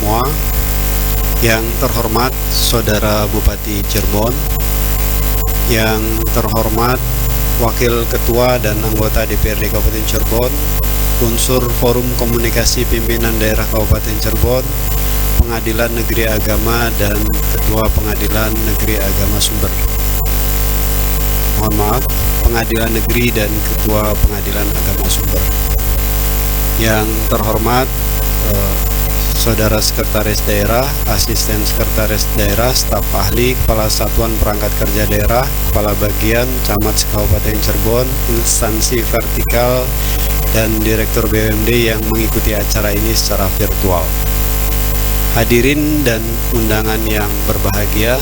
semua. Yang terhormat Saudara Bupati Cirebon, yang terhormat Wakil Ketua dan anggota DPRD Kabupaten Cirebon, unsur Forum Komunikasi Pimpinan Daerah Kabupaten Cirebon, Pengadilan Negeri Agama, dan Ketua Pengadilan Negeri Agama Sumber. Mohon maaf, Pengadilan Negeri dan Ketua Pengadilan Agama Sumber. Yang terhormat Saudara Sekretaris Daerah, Asisten Sekretaris Daerah, Staf Ahli, Kepala Satuan Perangkat Kerja Daerah, Kepala Bagian, Camat Kabupaten Cirebon, instansi vertikal, dan Direktur BUMD yang mengikuti acara ini secara virtual. Hadirin dan undangan yang berbahagia,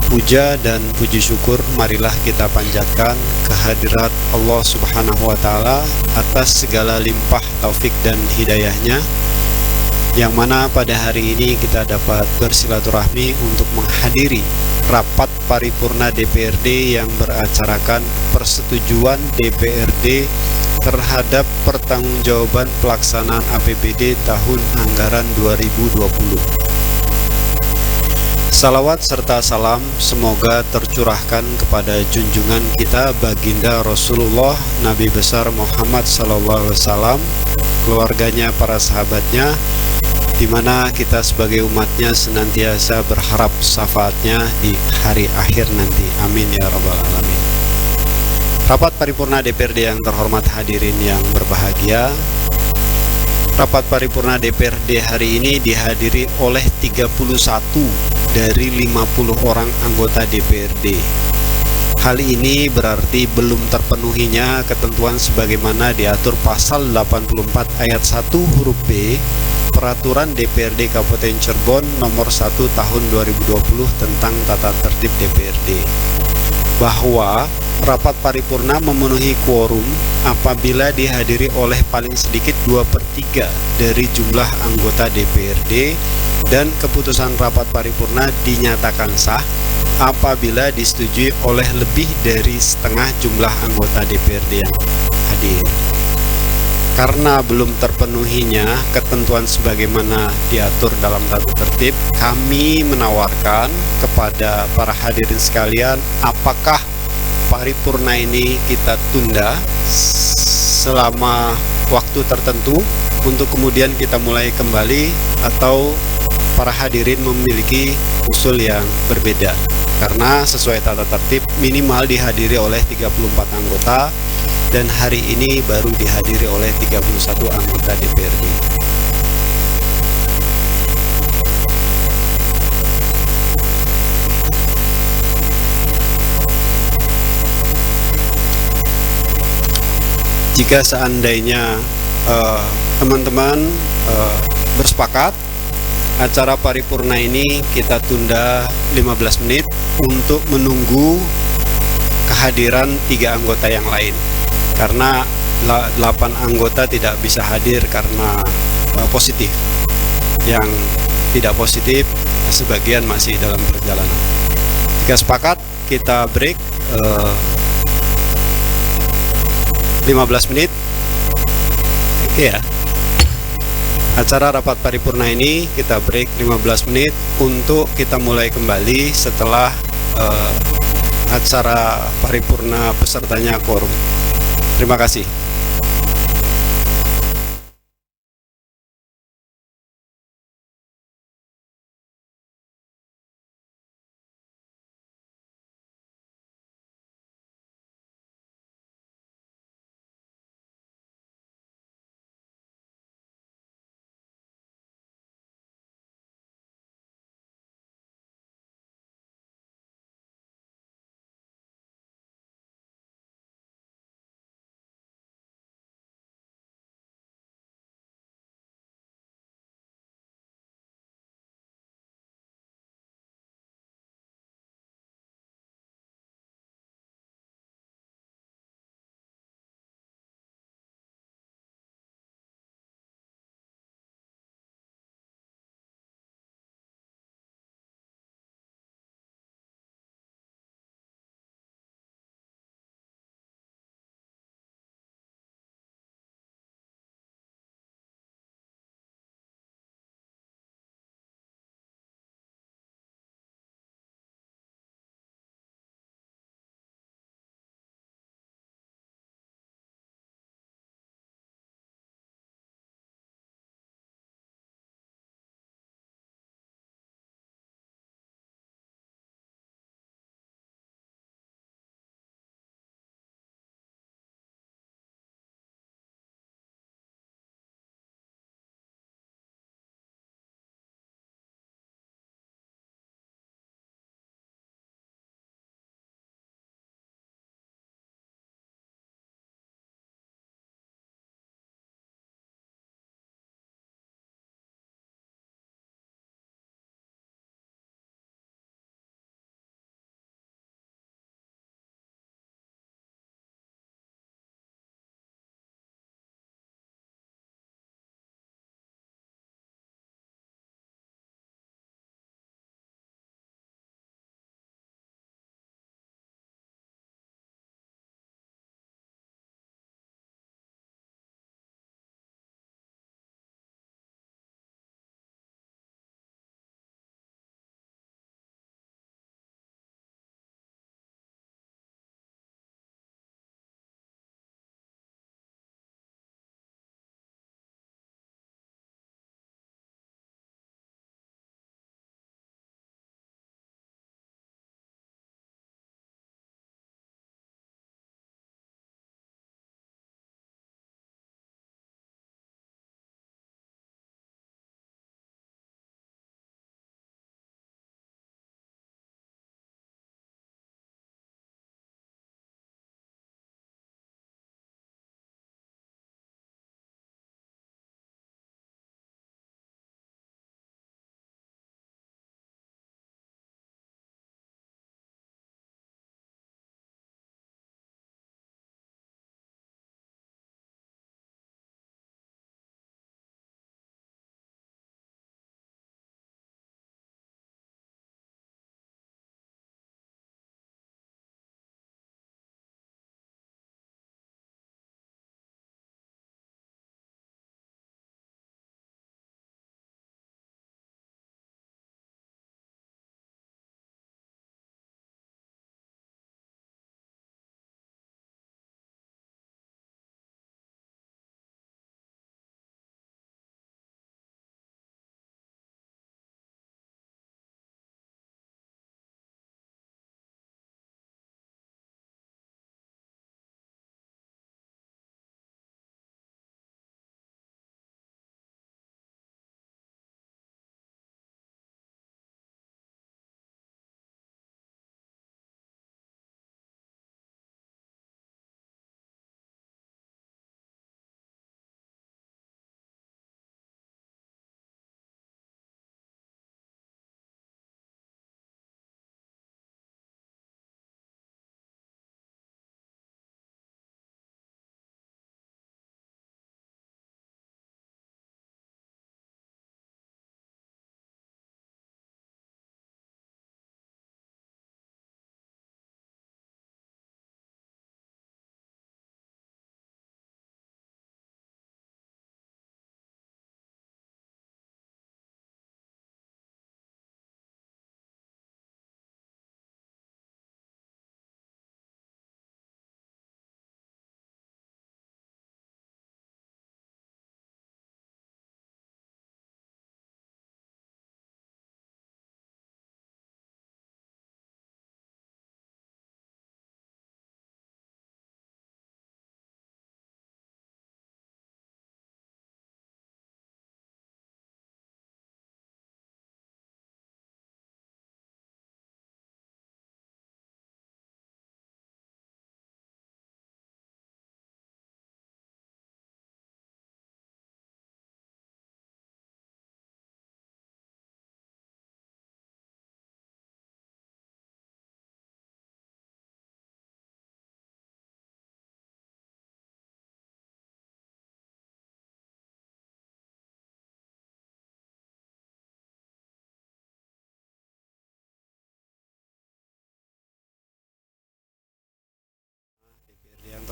puja dan puji syukur marilah kita panjatkan kehadirat Allah Subhanahu wa Ta'ala atas segala limpah taufik dan hidayahnya, yang mana pada hari ini kita dapat bersilaturahmi untuk menghadiri rapat paripurna DPRD yang beracarakan persetujuan DPRD terhadap pertanggungjawaban pelaksanaan APBD tahun anggaran 2020. Salawat serta salam semoga tercurahkan kepada junjungan kita Baginda Rasulullah Nabi besar Muhammad SAW, keluarganya, para sahabatnya, di mana kita sebagai umatnya senantiasa berharap syafaatnya di hari akhir nanti. Amin ya rabbal alamin. Rapat paripurna DPRD yang terhormat, hadirin yang berbahagia, rapat paripurna DPRD hari ini dihadiri oleh 31 dari 50 orang anggota DPRD. Hal ini berarti belum terpenuhinya ketentuan sebagaimana diatur pasal 84 ayat 1 huruf B Peraturan DPRD Kabupaten Cirebon nomor 1 tahun 2020 tentang tata tertib DPRD, bahwa rapat paripurna memenuhi quorum apabila dihadiri oleh paling sedikit 2/3 dari jumlah anggota DPRD, dan keputusan rapat paripurna dinyatakan sah apabila disetujui oleh lebih dari setengah jumlah anggota DPRD yang hadir. Karena belum terpenuhinya ketentuan sebagaimana diatur dalam tata tertib, kami menawarkan kepada para hadirin sekalian, apakah paripurna ini kita tunda selama waktu tertentu untuk kemudian kita mulai kembali, atau para hadirin memiliki usul yang berbeda. Karena sesuai tata tertib minimal dihadiri oleh 34 anggota, dan hari ini baru dihadiri oleh 31 anggota DPRD. Jika seandainya teman-teman bersepakat, acara paripurna ini kita tunda 15 menit untuk menunggu kehadiran 3 anggota yang lain. Karena 8 anggota tidak bisa hadir karena positif. Yang tidak positif sebagian masih dalam perjalanan. Jika sepakat, kita break 15 menit. Oke ya. Acara rapat paripurna ini kita break 15 menit untuk kita mulai kembali setelah acara paripurna pesertanya quorum. Terima kasih.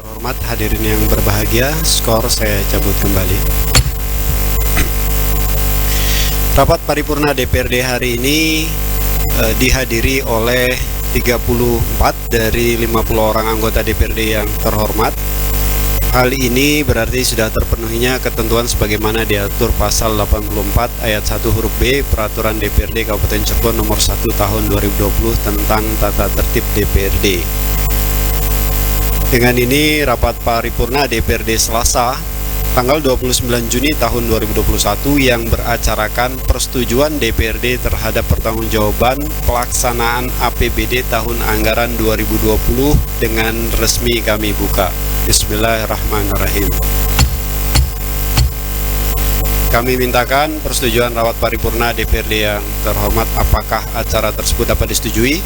terhormat, hadirin yang berbahagia, skor saya cabut kembali. Rapat paripurna DPRD hari ini dihadiri oleh 34 dari 50 orang anggota DPRD yang terhormat. Hal ini berarti sudah terpenuhinya ketentuan sebagaimana diatur pasal 84 ayat 1 huruf B Peraturan DPRD Kabupaten Cirebon nomor 1 tahun 2020 tentang tata tertib DPRD. Dengan ini rapat paripurna DPRD Selasa tanggal 29 Juni tahun 2021 yang beracarakan persetujuan DPRD terhadap pertanggungjawaban pelaksanaan APBD tahun anggaran 2020 dengan resmi kami buka. Bismillahirrahmanirrahim. Kami mintakan persetujuan rapat paripurna DPRD yang terhormat. Apakah acara tersebut dapat disetujui?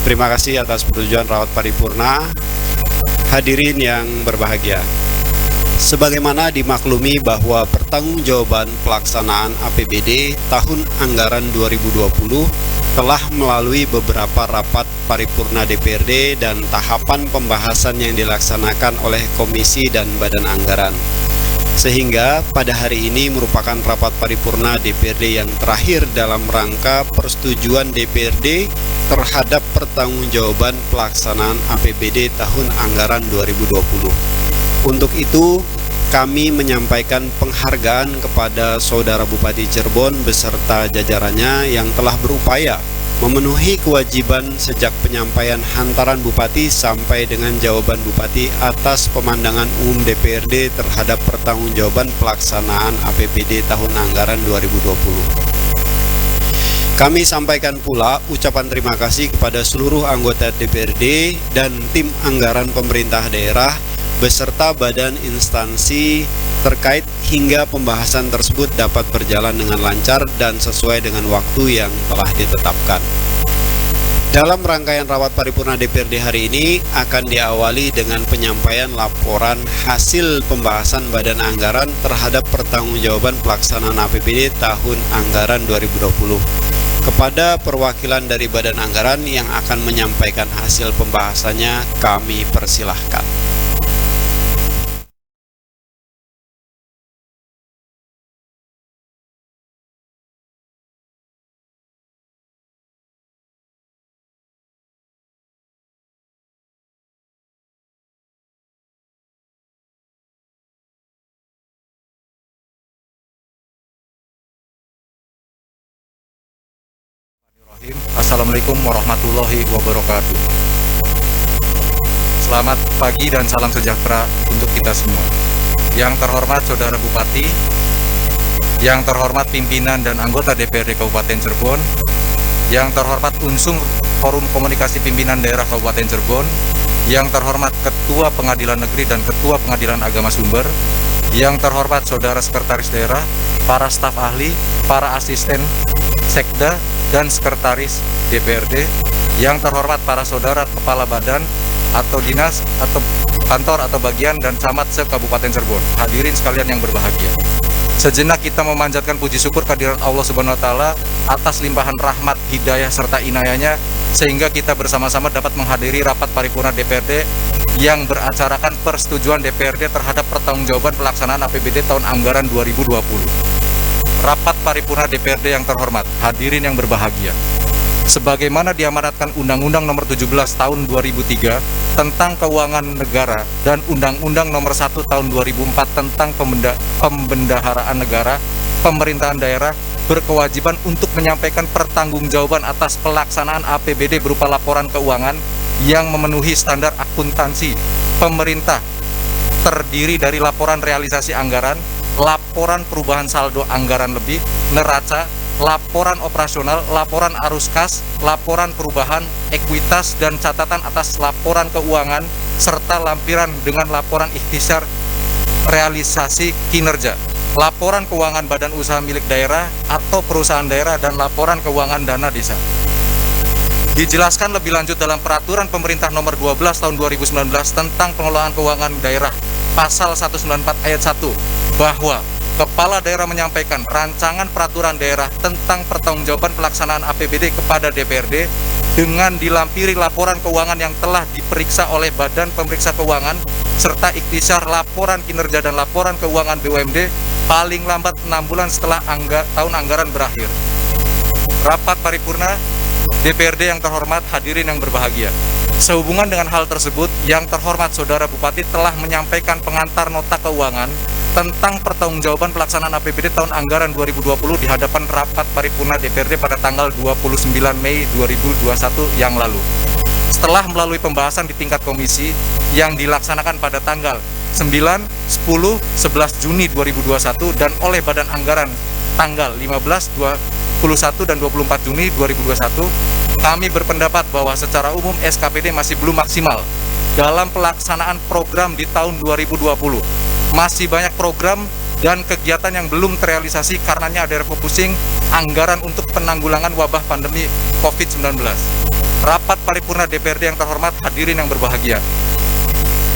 Terima kasih atas persetujuan rapat paripurna. Hadirin yang berbahagia, sebagaimana dimaklumi bahwa pertanggungjawaban pelaksanaan APBD tahun anggaran 2020 telah melalui beberapa rapat paripurna DPRD dan tahapan pembahasan yang dilaksanakan oleh komisi dan badan anggaran. Sehingga pada hari ini merupakan rapat paripurna DPRD yang terakhir dalam rangka persetujuan DPRD terhadap pertanggungjawaban pelaksanaan APBD tahun anggaran 2020. Untuk itu, kami menyampaikan penghargaan kepada Saudara Bupati Cirebon beserta jajarannya yang telah berupaya memenuhi kewajiban sejak penyampaian hantaran Bupati sampai dengan jawaban Bupati atas pemandangan umum DPRD terhadap pertanggungjawaban pelaksanaan APBD tahun anggaran 2020. Kami sampaikan pula ucapan terima kasih kepada seluruh anggota DPRD dan tim anggaran pemerintah daerah beserta badan instansi terkait hingga pembahasan tersebut dapat berjalan dengan lancar dan sesuai dengan waktu yang telah ditetapkan. Dalam rangkaian rapat paripurna DPRD hari ini akan diawali dengan penyampaian laporan hasil pembahasan badan anggaran terhadap pertanggungjawaban pelaksanaan APBD tahun anggaran 2020. Kepada perwakilan dari badan anggaran yang akan menyampaikan hasil pembahasannya, kami persilahkan. Assalamualaikum warahmatullahi wabarakatuh. Selamat pagi dan salam sejahtera untuk kita semua. Yang terhormat Saudara Bupati, yang terhormat pimpinan dan anggota DPRD Kabupaten Cirebon, yang terhormat unsur Forum Komunikasi Pimpinan Daerah Kabupaten Cirebon, yang terhormat Ketua Pengadilan Negeri dan Ketua Pengadilan Agama Sumber, yang terhormat Saudara Sekretaris Daerah, para staf ahli, para asisten Sekda dan Sekretaris DPRD, yang terhormat para saudara kepala badan atau dinas atau kantor atau bagian dan camat se-Kabupaten Cirebon, hadirin sekalian yang berbahagia. Sejenak kita memanjatkan puji syukur kehadirat Allah Subhanahu wa Ta'ala atas limpahan rahmat, hidayah serta inayahnya sehingga kita bersama-sama dapat menghadiri rapat paripurna DPRD yang beracarakan persetujuan DPRD terhadap pertanggungjawaban pelaksanaan APBD tahun anggaran 2020. Rapat paripurna DPRD yang terhormat, hadirin yang berbahagia. Sebagaimana diamanatkan Undang-Undang Nomor 17 Tahun 2003 tentang Keuangan Negara dan Undang-Undang Nomor 1 Tahun 2004 tentang Pembendaharaan Negara, pemerintahan daerah berkewajiban untuk menyampaikan pertanggungjawaban atas pelaksanaan APBD berupa laporan keuangan yang memenuhi standar akuntansi pemerintah, terdiri dari laporan realisasi anggaran, laporan perubahan saldo anggaran lebih, neraca, laporan operasional, laporan arus kas, laporan perubahan, ekuitas, dan catatan atas laporan keuangan, serta lampiran dengan laporan ikhtisar realisasi kinerja, laporan keuangan badan usaha milik daerah atau perusahaan daerah, dan laporan keuangan dana desa. Dijelaskan lebih lanjut dalam Peraturan Pemerintah Nomor 12 Tahun 2019 tentang Pengelolaan Keuangan Daerah, Pasal 194 Ayat 1, bahwa Kepala Daerah menyampaikan rancangan peraturan daerah tentang pertanggungjawaban pelaksanaan APBD kepada DPRD dengan dilampiri laporan keuangan yang telah diperiksa oleh Badan Pemeriksa Keuangan serta ikhtisar laporan kinerja dan laporan keuangan BUMD paling lambat 6 bulan setelah tahun anggaran berakhir. Rapat paripurna DPRD yang terhormat, hadirin yang berbahagia. Sehubungan dengan hal tersebut, yang terhormat Saudara Bupati telah menyampaikan pengantar nota keuangan tentang pertanggungjawaban pelaksanaan APBD tahun anggaran 2020 di hadapan rapat paripurna DPRD pada tanggal 29 Mei 2021 yang lalu. Setelah melalui pembahasan di tingkat komisi yang dilaksanakan pada tanggal 9, 10, 11 Juni 2021 dan oleh Badan Anggaran tanggal 15, 21 dan 24 Juni 2021, kami berpendapat bahwa secara umum SKPD masih belum maksimal dalam pelaksanaan program di tahun 2020. Masih banyak program dan kegiatan yang belum terrealisasi karenanya ada refocusing anggaran untuk penanggulangan wabah pandemi COVID-19. Rapat paripurna DPRD yang terhormat, hadirin yang berbahagia.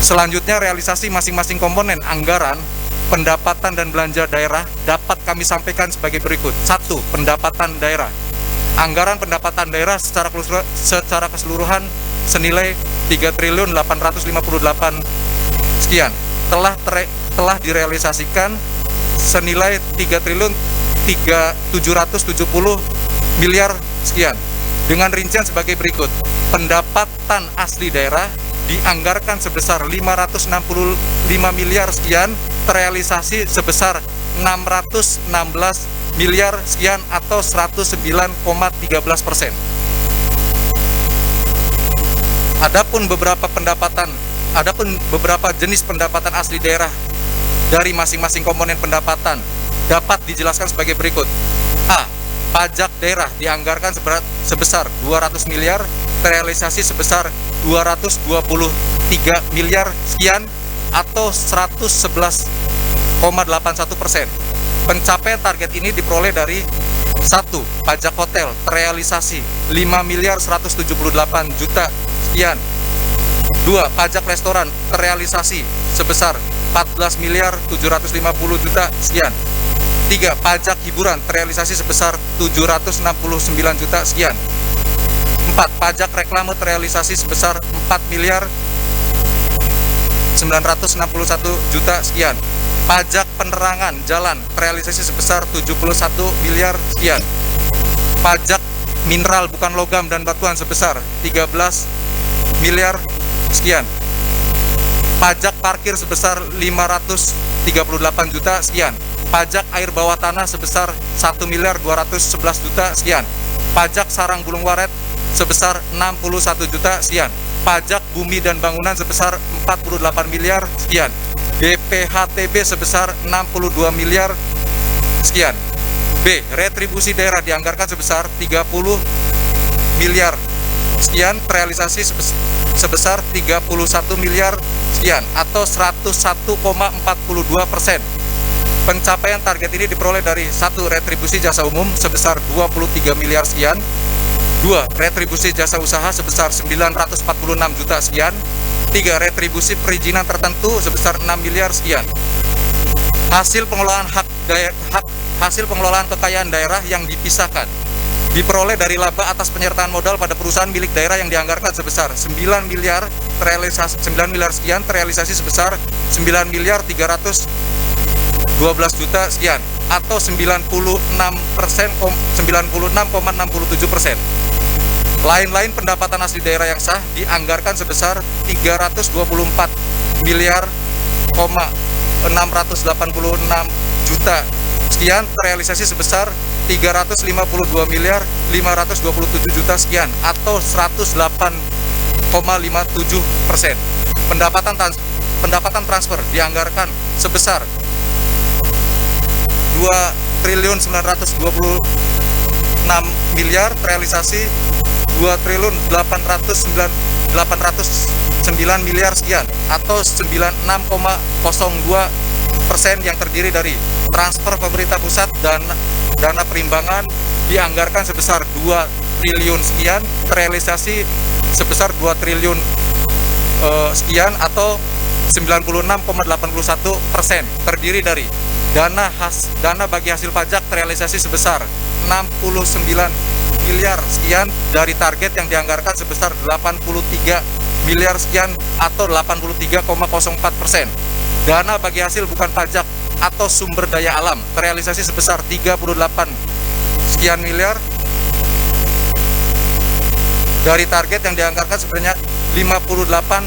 Selanjutnya, realisasi masing-masing komponen anggaran, pendapatan dan belanja daerah dapat kami sampaikan sebagai berikut. 1. Pendapatan daerah. Anggaran pendapatan daerah secara keseluruhan senilai 3.858 sekian telah direalisasikan senilai 3.770 miliar sekian. Dengan rincian sebagai berikut. Pendapatan asli daerah dianggarkan sebesar 565 miliar sekian, terrealisasi sebesar 616 miliar sekian atau 109,13%. Adapun beberapa jenis pendapatan asli daerah dari masing-masing komponen pendapatan dapat dijelaskan sebagai berikut. A. Pajak daerah dianggarkan sebesar 200 miliar, terrealisasi sebesar 223 miliar sekian atau 111,81%. Pencapaian target ini diperoleh dari 1. Pajak hotel terrealisasi 5 miliar 178 juta sekian. 2. Pajak restoran terrealisasi sebesar 14 miliar 750 juta sekian. 3. Pajak hiburan terrealisasi sebesar 769 juta sekian. 4. Pajak reklame terrealisasi sebesar 4 miliar 961 juta sekian. Pajak penerangan jalan terrealisasi sebesar 71 miliar sekian. Pajak mineral bukan logam dan batuan sebesar 13 miliar sekian. Pajak parkir sebesar 538 juta sekian. Pajak air bawah tanah sebesar 1 miliar 211 juta sekian. Pajak sarang burung walet sebesar 61 juta sekian. Pajak bumi dan bangunan sebesar 48 miliar sekian. BPHTB sebesar 62 miliar sekian. B. Retribusi daerah dianggarkan sebesar 30 miliar sekian, realisasi sebesar 31 miliar sekian atau 101,42%. Pencapaian target ini diperoleh dari 1. Retribusi jasa umum sebesar 23 miliar sekian. 2. Retribusi jasa usaha sebesar 946 juta sekian. 3. Retribusi perizinan tertentu sebesar 6 miliar sekian. Hasil pengelolaan hasil pengelolaan kekayaan daerah yang dipisahkan diperoleh dari laba atas penyertaan modal pada perusahaan milik daerah yang dianggarkan sebesar 9 miliar sekian, terrealisasi sebesar 9 miliar 312 juta sekian atau 96,67%. Lain-lain pendapatan asli daerah yang sah dianggarkan sebesar 324 miliar 686 juta sekian, terrealisasi sebesar 352 miliar 527 juta sekian atau 108,57%. Pendapatan transfer dianggarkan sebesar 2.926 miliar, terrealisasi 2.809 miliar sekian atau 96,02% yang terdiri dari transfer pemerintah pusat dan dana perimbangan dianggarkan sebesar 2 triliun sekian, terrealisasi sebesar 2 triliun sekian atau 96,81%, terdiri dari dana bagi hasil pajak terrealisasi sebesar 69 miliar sekian dari target yang dianggarkan sebesar 83 miliar sekian atau 83,04%. Dana bagi hasil bukan pajak atau sumber daya alam terrealisasi sebesar 38 sekian miliar dari target yang dianggarkan sebenarnya 58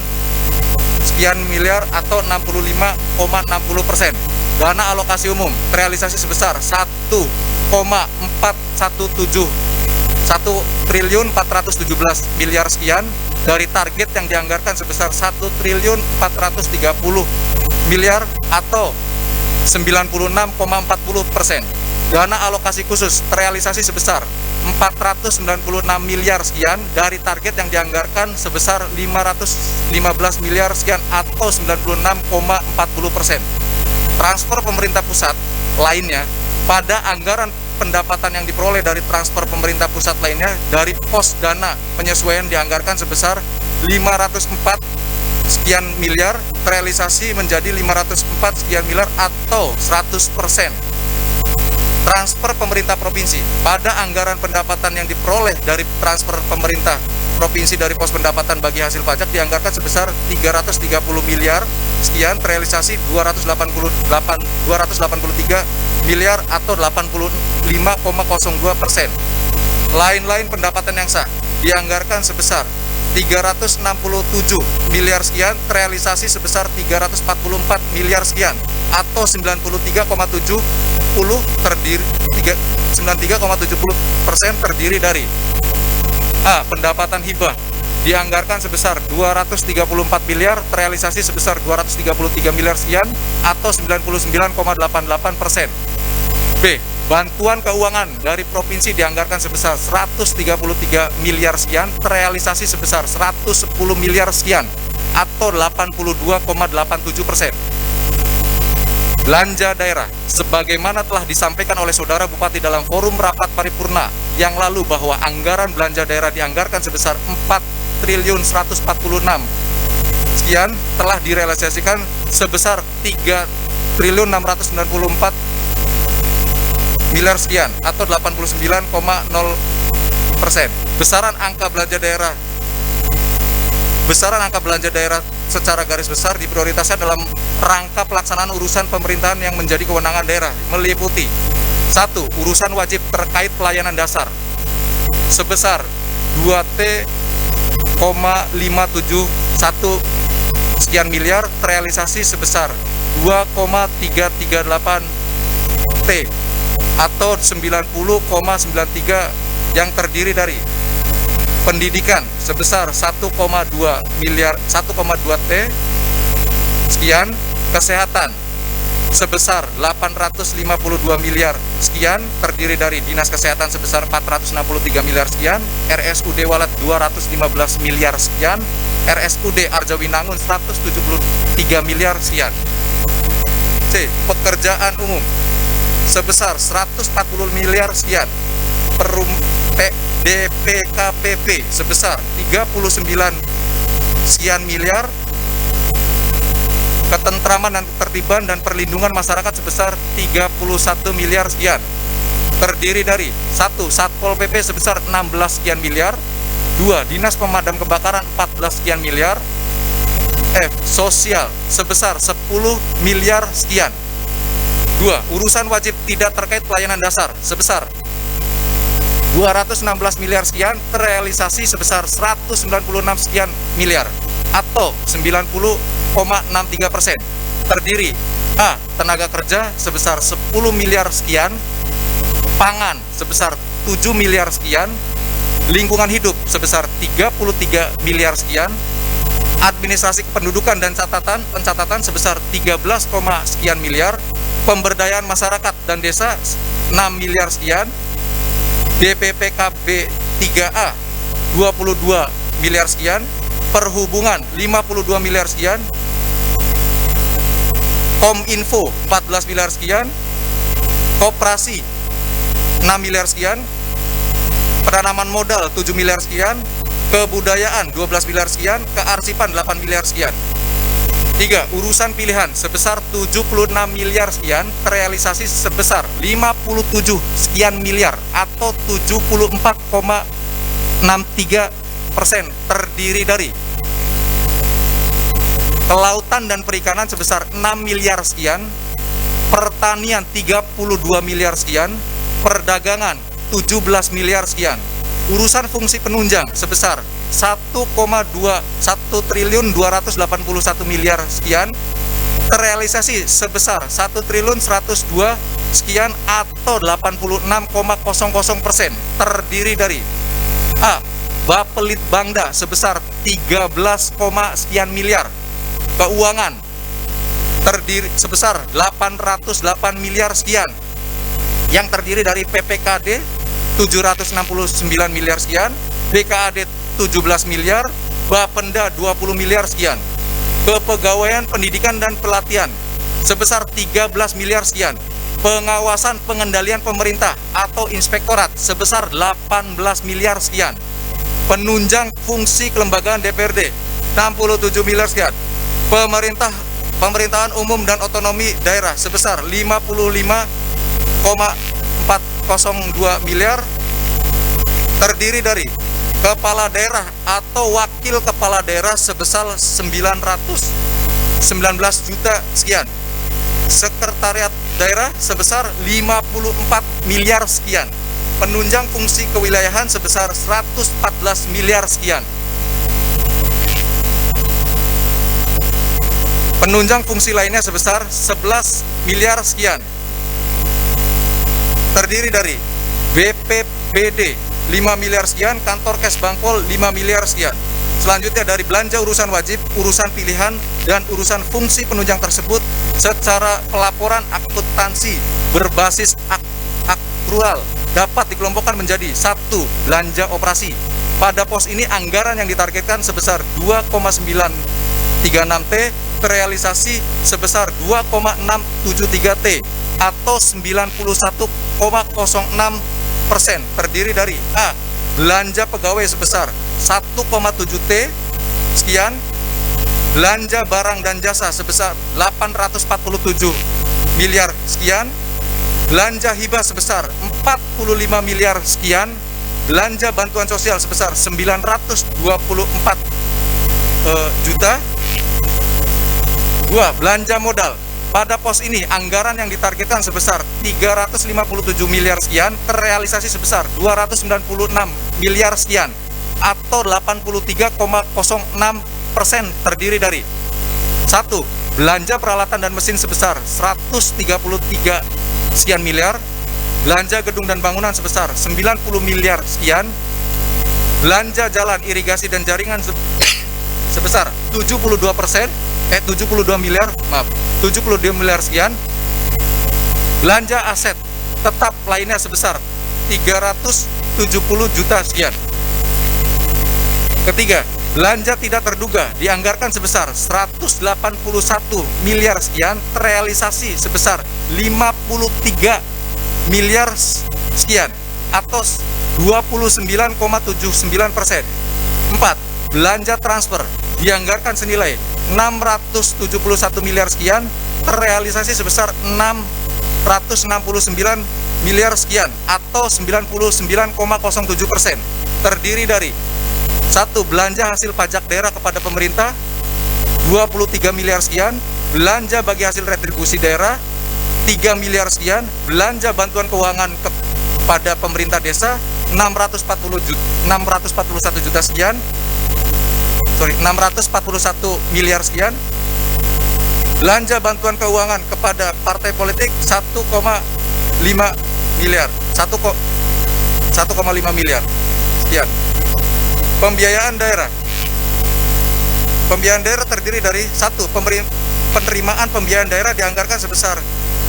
sekian miliar atau 65,60%. Dana alokasi umum terrealisasi sebesar 1,417 miliar sekian dari target yang dianggarkan sebesar 1.430 miliar atau 96,40%. Dana alokasi khusus terrealisasi sebesar 496 miliar sekian dari target yang dianggarkan sebesar 515 miliar sekian atau 96,40%. Transfer pemerintah pusat lainnya pada anggaran pendapatan yang diperoleh dari transfer pemerintah pusat lainnya dari pos dana penyesuaian dianggarkan sebesar 504 sekian miliar terrealisasi menjadi 504 sekian miliar atau 100%. Transfer pemerintah provinsi pada anggaran pendapatan yang diperoleh dari transfer pemerintah provinsi dari pos pendapatan bagi hasil pajak dianggarkan sebesar 330 miliar sekian terrealisasi 283 miliar atau 85,02%. Lain-lain pendapatan yang sah dianggarkan sebesar 367 miliar sekian terrealisasi sebesar 344 miliar sekian atau 93,70 terdiri 93,70% terdiri dari A. Pendapatan hibah dianggarkan sebesar 234 miliar terrealisasi sebesar 233 miliar sekian atau 99,88%. B. Bantuan keuangan dari provinsi dianggarkan sebesar 133 miliar sekian terrealisasi sebesar 110 miliar sekian atau 82,87%. Belanja daerah sebagaimana telah disampaikan oleh Saudara Bupati dalam forum rapat paripurna yang lalu bahwa anggaran belanja daerah dianggarkan sebesar 4.146 sekian telah direalisasikan sebesar 3.694 miliar sekian atau 89,0%. Besaran angka belanja daerah secara garis besar diprioritaskan dalam rangka pelaksanaan urusan pemerintahan yang menjadi kewenangan daerah meliputi 1. Urusan wajib terkait pelayanan dasar sebesar 2T,571 sekian miliar terrealisasi sebesar 2,338 T atau 90,93 yang terdiri dari pendidikan sebesar 1,2 T sekian, kesehatan sebesar 852 miliar sekian terdiri dari dinas kesehatan sebesar 463 miliar sekian, RSUD Walet 215 miliar sekian, RSUD Arjawinangun 173 miliar sekian. C. Pekerjaan umum sebesar 140 miliar sekian, DPKPP sebesar 39 sekian miliar, ketentraman dan ketertiban dan perlindungan masyarakat sebesar 31 miliar sekian, terdiri dari 1. Satpol PP sebesar 16 sekian miliar, 2. Dinas Pemadam Kebakaran 14 sekian miliar, F. Sosial sebesar 10 miliar sekian, 2. Urusan wajib tidak terkait pelayanan dasar sebesar 216 miliar sekian terrealisasi sebesar 196 sekian miliar atau 90,63%. Terdiri A. Tenaga kerja sebesar 10 miliar sekian, pangan sebesar 7 miliar sekian, lingkungan hidup sebesar 33 miliar sekian, administrasi kependudukan dan pencatatan sebesar 13, sekian miliar, pemberdayaan masyarakat dan desa 6 miliar sekian, DPPKB 3A 22 miliar sekian, perhubungan 52 miliar sekian, Kominfo 14 miliar sekian, koperasi 6 miliar sekian, penanaman modal 7 miliar sekian, kebudayaan 12 miliar sekian, kearsipan 8 miliar sekian. 3. Urusan pilihan sebesar 76 miliar sekian, terrealisasi sebesar 57 sekian miliar atau 74,63%, terdiri dari kelautan dan perikanan sebesar 6 miliar sekian, pertanian 32 miliar sekian, perdagangan 17 miliar sekian. Urusan fungsi penunjang sebesar 1,2 triliun 281 miliar sekian, terrealisasi sebesar 1 triliun 102 sekian atau 86,00%, terdiri dari A. Bapelit Bangda sebesar 13, sekian miliar. Keuangan terdiri sebesar 808 miliar sekian, yang terdiri dari PPKD 769 miliar sekian, BKAD 17 miliar, Bapenda 20 miliar sekian. Kepegawaian pendidikan dan pelatihan sebesar 13 miliar sekian. Pengawasan pengendalian pemerintah atau inspektorat sebesar 18 miliar sekian. Penunjang fungsi kelembagaan DPRD 67 miliar sekian. Pemerintahan umum dan otonomi daerah sebesar 55,402 miliar, terdiri dari kepala daerah atau wakil kepala daerah sebesar 919 juta sekian. Sekretariat daerah sebesar 54 miliar sekian. Penunjang fungsi kewilayahan sebesar 114 miliar sekian. Penunjang fungsi lainnya sebesar 11 miliar sekian. Terdiri dari BPBD 5 miliar sekian, kantor Kes Bangpol 5 miliar sekian. Selanjutnya dari belanja urusan wajib, urusan pilihan, dan urusan fungsi penunjang tersebut secara pelaporan akuntansi berbasis akrual dapat dikelompokkan menjadi 1. Belanja operasi. Pada pos ini anggaran yang ditargetkan sebesar 2,936 T, terrealisasi sebesar 2,673 T atau 91,06%, terdiri dari A. Belanja pegawai sebesar 1,7 T sekian, belanja barang dan jasa sebesar 847 miliar sekian, belanja hibah sebesar 45 miliar sekian, belanja bantuan sosial sebesar 924 juta. 2. Belanja modal. Pada pos ini anggaran yang ditargetkan sebesar 357 miliar sekian, terrealisasi sebesar 296 miliar sekian atau 83,06%, terdiri dari 1. Belanja peralatan dan mesin sebesar 133 sekian miliar, belanja gedung dan bangunan sebesar 90 miliar sekian, belanja jalan, irigasi dan jaringan sebesar 72 miliar sekian, belanja aset tetap lainnya sebesar 370 juta sekian. Ketiga, belanja tidak terduga dianggarkan sebesar 181 miliar sekian, terrealisasi sebesar 53 miliar sekian atau 29,79%. 4. Belanja transfer dianggarkan senilai 671 miliar sekian, terrealisasi sebesar 669 miliar sekian atau 99,07%, terdiri dari 1. Belanja hasil pajak daerah kepada pemerintah 23 miliar sekian, belanja bagi hasil retribusi daerah 3 miliar sekian, belanja bantuan keuangan kepada pemerintah desa 641 miliar sekian, belanja bantuan keuangan kepada partai politik 1,5 miliar sekian. Pembiayaan daerah. Pembiayaan daerah terdiri dari 1. Penerimaan pembiayaan daerah dianggarkan sebesar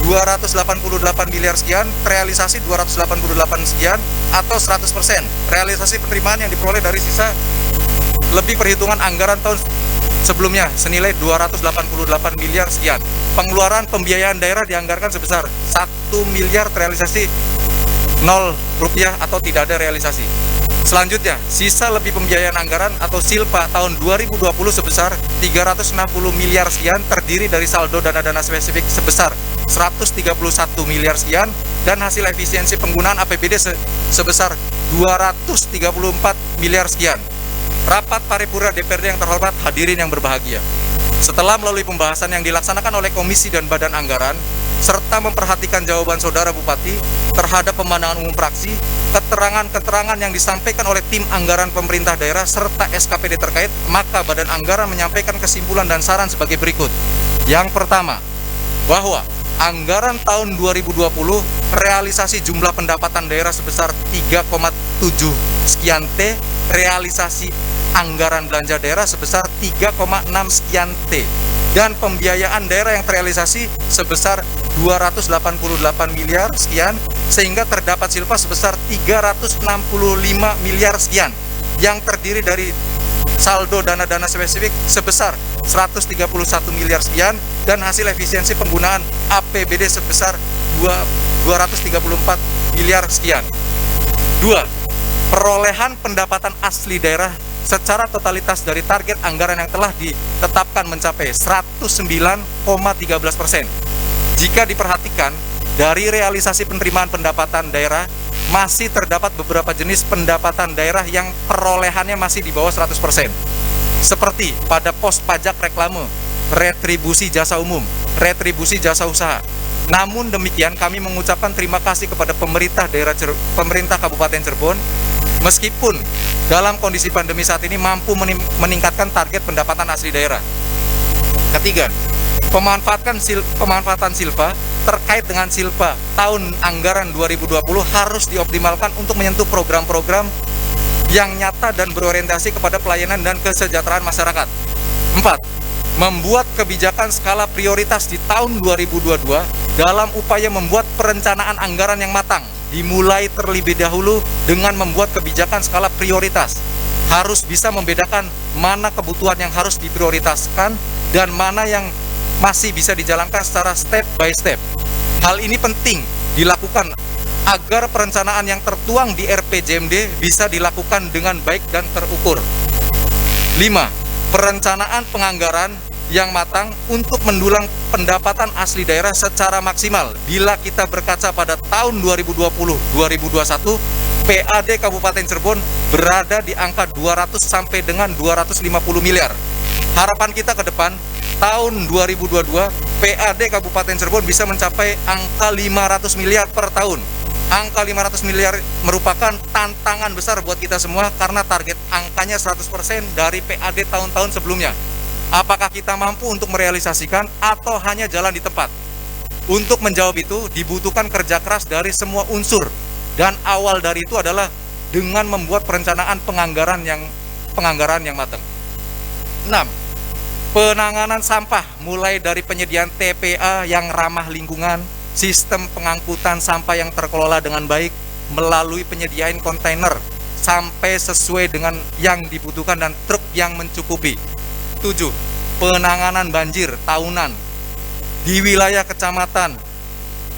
288 miliar sekian, realisasi 288 sekian atau 100%. Realisasi penerimaan yang diperoleh dari sisa lebih perhitungan anggaran tahun sebelumnya senilai 288 miliar sekian. Pengeluaran pembiayaan daerah dianggarkan sebesar 1 miliar, realisasi 0 rupiah atau tidak ada realisasi. Selanjutnya, sisa lebih pembiayaan anggaran atau SILPA tahun 2020 sebesar 360 miliar sekian terdiri dari saldo dana-dana spesifik sebesar 131 miliar sekian dan hasil efisiensi penggunaan APBD sebesar 234 miliar sekian. Rapat paripurna DPRD yang terhormat, hadirin yang berbahagia. Setelah melalui pembahasan yang dilaksanakan oleh komisi dan badan anggaran, serta memperhatikan jawaban saudara Bupati terhadap pemandangan umum fraksi, keterangan-keterangan yang disampaikan oleh tim anggaran pemerintah daerah serta SKPD terkait, maka badan anggaran menyampaikan kesimpulan dan saran sebagai berikut. Yang pertama, bahwa anggaran tahun 2020 realisasi jumlah pendapatan daerah sebesar 3,7 sekian T, realisasi anggaran belanja daerah sebesar 3,6 sekian T, dan pembiayaan daerah yang terrealisasi sebesar 288 miliar sekian, sehingga terdapat SILPA sebesar 365 miliar sekian, yang terdiri dari saldo dana-dana spesifik sebesar 131 miliar sekian, dan hasil efisiensi penggunaan APBD sebesar 234 miliar sekian. 2. Perolehan pendapatan asli daerah secara totalitas dari target anggaran yang telah ditetapkan mencapai 109,13%. Jika diperhatikan, dari realisasi penerimaan pendapatan daerah, masih terdapat beberapa jenis pendapatan daerah yang perolehannya masih di bawah 100%. Seperti pada pos pajak reklame, retribusi jasa umum, retribusi jasa usaha. Namun demikian, kami mengucapkan terima kasih kepada pemerintah Kabupaten Cirebon, meskipun dalam kondisi pandemi saat ini mampu meningkatkan target pendapatan asli daerah. Ketiga, pemanfaatan SILPA terkait dengan SILPA tahun anggaran 2020 harus dioptimalkan untuk menyentuh program-program yang nyata dan berorientasi kepada pelayanan dan kesejahteraan masyarakat. 4. Membuat kebijakan skala prioritas di tahun 2022 dalam upaya membuat perencanaan anggaran yang matang, dimulai terlebih dahulu dengan membuat kebijakan skala prioritas. Harus bisa membedakan mana kebutuhan yang harus diprioritaskan dan mana yang masih bisa dijalankan secara step by step. Hal ini penting dilakukan agar perencanaan yang tertuang di RPJMD bisa dilakukan dengan baik dan terukur. 5. Perencanaan penganggaran yang matang untuk mendulang pendapatan asli daerah secara maksimal. Bila kita berkaca pada tahun 2020-2021, PAD Kabupaten Cirebon berada di angka 200 sampai dengan 250 miliar. Harapan kita ke depan, tahun 2022, PAD Kabupaten Cirebon bisa mencapai angka 500 miliar per tahun. Angka 500 miliar merupakan tantangan besar buat kita semua karena target angkanya 100% dari PAD tahun-tahun sebelumnya. Apakah kita mampu untuk merealisasikan atau hanya jalan di tempat? Untuk menjawab itu dibutuhkan kerja keras dari semua unsur, dan awal dari itu adalah dengan membuat perencanaan penganggaran yang matang. 6. Penanganan sampah mulai dari penyediaan TPA yang ramah lingkungan, sistem pengangkutan sampah yang terkelola dengan baik melalui penyediaan kontainer sampai sesuai dengan yang dibutuhkan dan truk yang mencukupi. 7. Penanganan banjir tahunan di wilayah kecamatan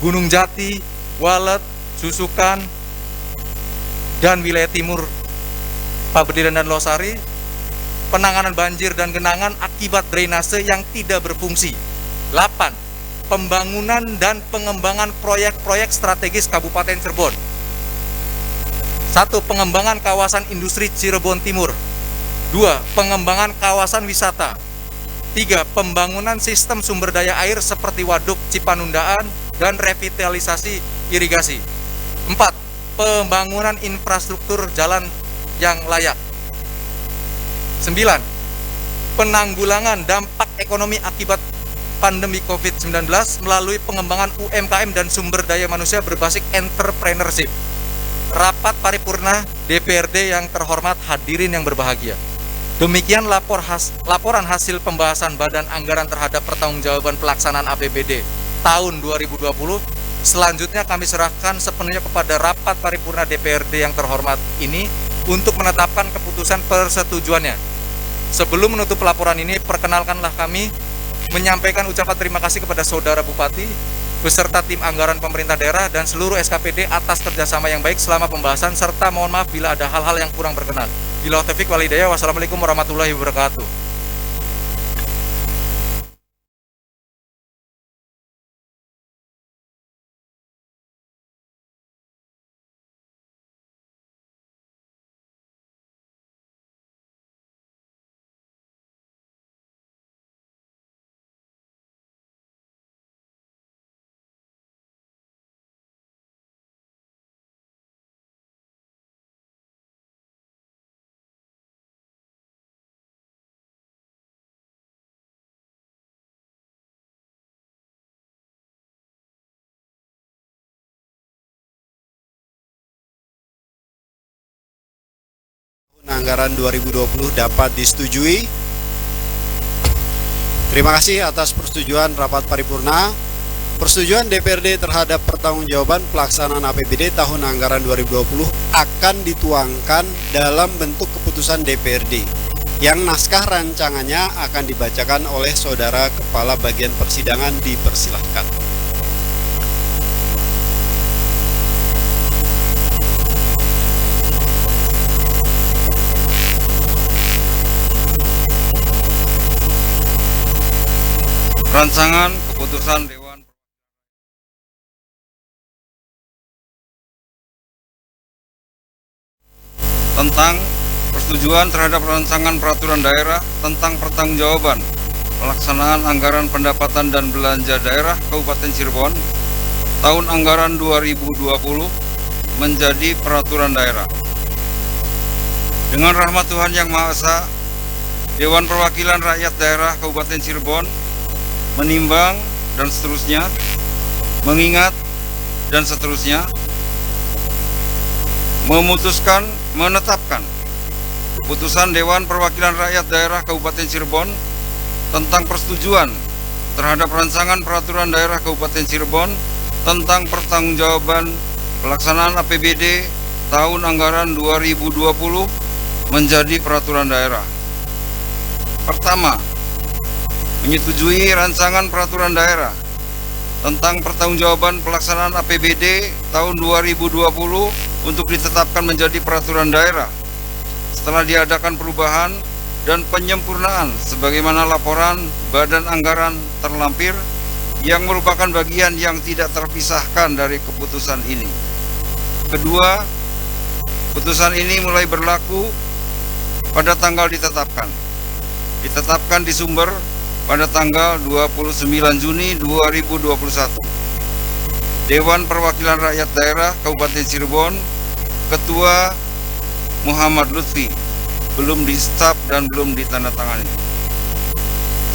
Gunung Jati, Walet, Susukan, dan wilayah timur Paberdiran dan Losari. Penanganan banjir dan genangan akibat drainase yang tidak berfungsi. 8. Pembangunan dan pengembangan proyek-proyek strategis Kabupaten Cirebon. 1. Pengembangan kawasan industri Cirebon Timur. 2. Pengembangan kawasan wisata. 3. Pembangunan sistem sumber daya air seperti waduk Cipanundaan dan revitalisasi irigasi. 4. Pembangunan infrastruktur jalan yang layak. 9. Penanggulangan dampak ekonomi akibat pandemi COVID-19 melalui pengembangan UMKM dan sumber daya manusia berbasis entrepreneurship. Rapat paripurna DPRD yang terhormat, hadirin yang berbahagia. Demikian laporan hasil pembahasan Badan Anggaran terhadap pertanggungjawaban pelaksanaan APBD tahun 2020. Selanjutnya kami serahkan sepenuhnya kepada rapat paripurna DPRD yang terhormat ini untuk menetapkan keputusan persetujuannya. Sebelum menutup laporan ini, perkenalkanlah kami menyampaikan ucapan terima kasih kepada Saudara Bupati beserta tim anggaran pemerintah daerah dan seluruh SKPD atas kerjasama yang baik selama pembahasan, serta mohon maaf bila ada hal-hal yang kurang berkenan. Billahi taufiq wal hidayah. Wassalamualaikum warahmatullahi wabarakatuh. Anggaran 2020 dapat disetujui. Terima kasih atas persetujuan rapat paripurna. Persetujuan DPRD terhadap pertanggungjawaban pelaksanaan APBD tahun anggaran 2020 akan dituangkan dalam bentuk keputusan DPRD yang naskah rancangannya akan dibacakan oleh Saudara Kepala Bagian Persidangan. Dipersilahkan. Rancangan Keputusan Dewan tentang persetujuan terhadap rancangan peraturan daerah tentang pertanggungjawaban pelaksanaan anggaran pendapatan dan belanja daerah Kabupaten Cirebon tahun anggaran 2020 menjadi peraturan daerah. Dengan rahmat Tuhan Yang Maha Esa, Dewan Perwakilan Rakyat Daerah Kabupaten Cirebon menimbang dan seterusnya, mengingat dan seterusnya, memutuskan, menetapkan keputusan Dewan Perwakilan Rakyat Daerah Kabupaten Cirebon tentang persetujuan terhadap rancangan peraturan daerah Kabupaten Cirebon tentang pertanggungjawaban pelaksanaan APBD tahun anggaran 2020 menjadi peraturan daerah. Pertama, menyetujui rancangan peraturan daerah tentang pertanggungjawaban pelaksanaan APBD tahun 2020 untuk ditetapkan menjadi peraturan daerah setelah diadakan perubahan dan penyempurnaan sebagaimana laporan Badan Anggaran terlampir yang merupakan bagian yang tidak terpisahkan dari keputusan ini. Kedua, putusan ini mulai berlaku pada tanggal ditetapkan di sumber pada tanggal 29 Juni 2021. Dewan Perwakilan Rakyat Daerah Kabupaten Cirebon, Ketua Muhammad Lutfi, belum di-staf dan belum ditandatangani.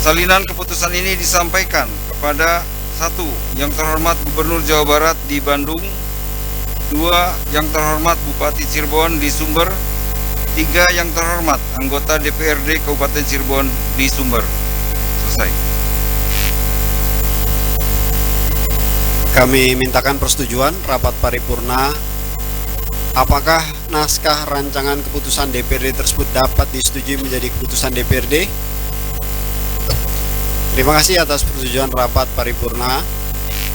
Salinan keputusan ini disampaikan kepada 1. Yang terhormat Gubernur Jawa Barat di Bandung, 2. Yang terhormat Bupati Cirebon di Sumber, 3. Yang terhormat anggota DPRD Kabupaten Cirebon di Sumber. Selesai. Kami mintakan persetujuan rapat paripurna. Apakah naskah rancangan keputusan DPRD tersebut dapat disetujui menjadi keputusan DPRD? Terima kasih atas persetujuan rapat paripurna.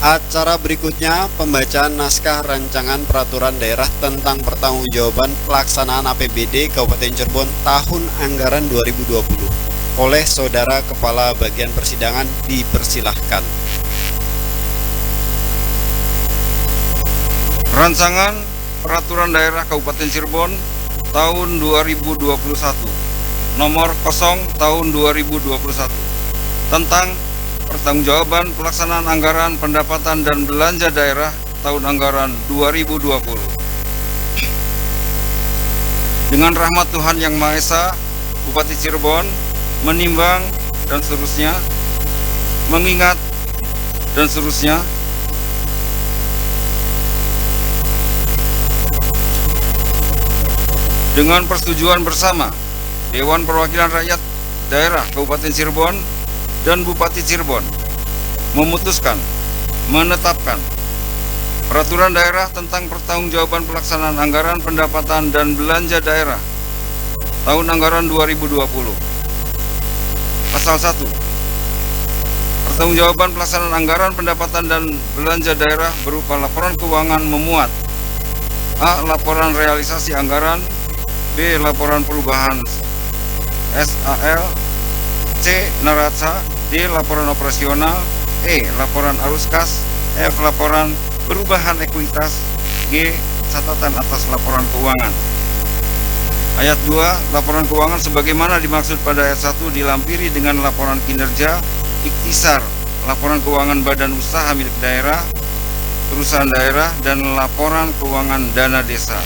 Acara berikutnya pembacaan naskah rancangan peraturan daerah tentang pertanggungjawaban pelaksanaan APBD Kabupaten Cirebon tahun anggaran 2020 oleh Saudara Kepala Bagian Persidangan. Dipersilahkan. Rancangan Peraturan Daerah Kabupaten Cirebon tahun 2021 nomor 0 tahun 2021 tentang pertanggungjawaban pelaksanaan anggaran pendapatan dan belanja daerah tahun anggaran 2020. Dengan rahmat Tuhan Yang Maha Esa, Bupati Cirebon menimbang dan seterusnya, mengingat dan seterusnya, dengan persetujuan bersama Dewan Perwakilan Rakyat Daerah Kabupaten Cirebon dan Bupati Cirebon memutuskan, menetapkan peraturan daerah tentang pertanggungjawaban pelaksanaan anggaran pendapatan dan belanja daerah tahun anggaran 2020. Pasal 1. Pertanggungjawaban pelaksanaan anggaran pendapatan dan belanja daerah berupa laporan keuangan memuat: A. Laporan realisasi anggaran, B. Laporan perubahan SAL, C. Neraca, D. Laporan operasional, E. Laporan arus kas, F. Laporan perubahan ekuitas, G. Catatan atas laporan keuangan. Ayat 2, laporan keuangan sebagaimana dimaksud pada ayat 1 dilampiri dengan laporan kinerja, ikhtisar, laporan keuangan badan usaha milik daerah, perusahaan daerah, dan laporan keuangan dana desa.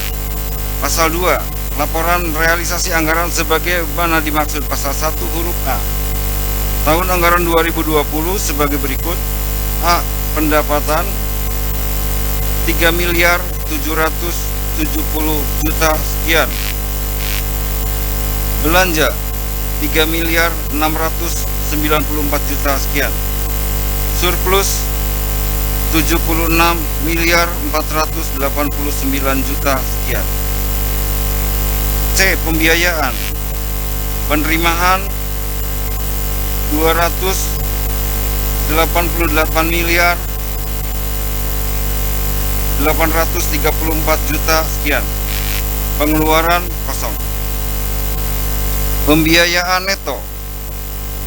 Pasal 2, laporan realisasi anggaran sebagaimana dimaksud pasal 1 huruf A. Tahun anggaran 2020 sebagai berikut: A. Pendapatan 3.770.000.000 sekian. Belanja 3.694.000.000 sekian. Surplus 76.489.000.000 sekian. C. Pembiayaan. Penerimaan 288.834.000.000 sekian. Pengeluaran kosong. Pembiayaan neto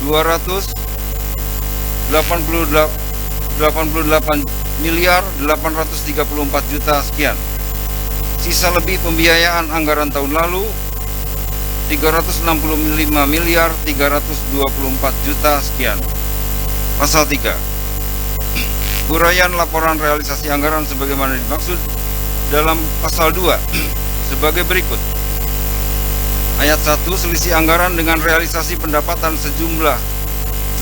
288.834.000.000 sekian. Sisa lebih pembiayaan anggaran tahun lalu 365.324.000.000 sekian. Pasal 3, uraian laporan realisasi anggaran sebagaimana dimaksud dalam pasal 2 sebagai berikut. Ayat 1, selisih anggaran dengan realisasi pendapatan sejumlah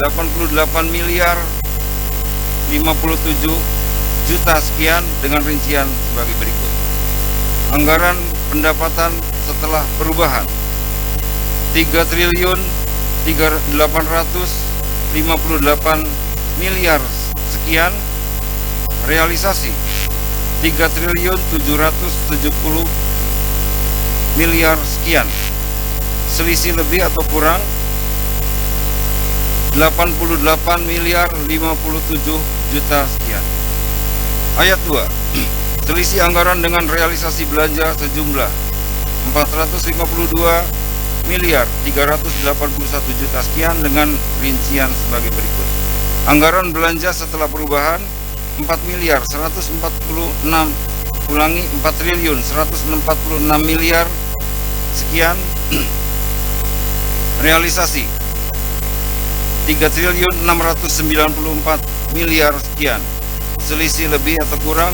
88.057.000.000 sekian dengan rincian sebagai berikut. Anggaran pendapatan setelah perubahan 3.858.000.000 sekian. Realisasi 3.770.000.000 sekian. Selisih lebih atau kurang 88.057.000.000 sekian. Ayat 2, selisih anggaran dengan realisasi belanja sejumlah 452.381.000.000 sekian dengan rincian sebagai berikut. Anggaran belanja setelah perubahan 4.146.000.000 sekian. Realisasi 3.694.000.000 sekian. Selisih lebih atau kurang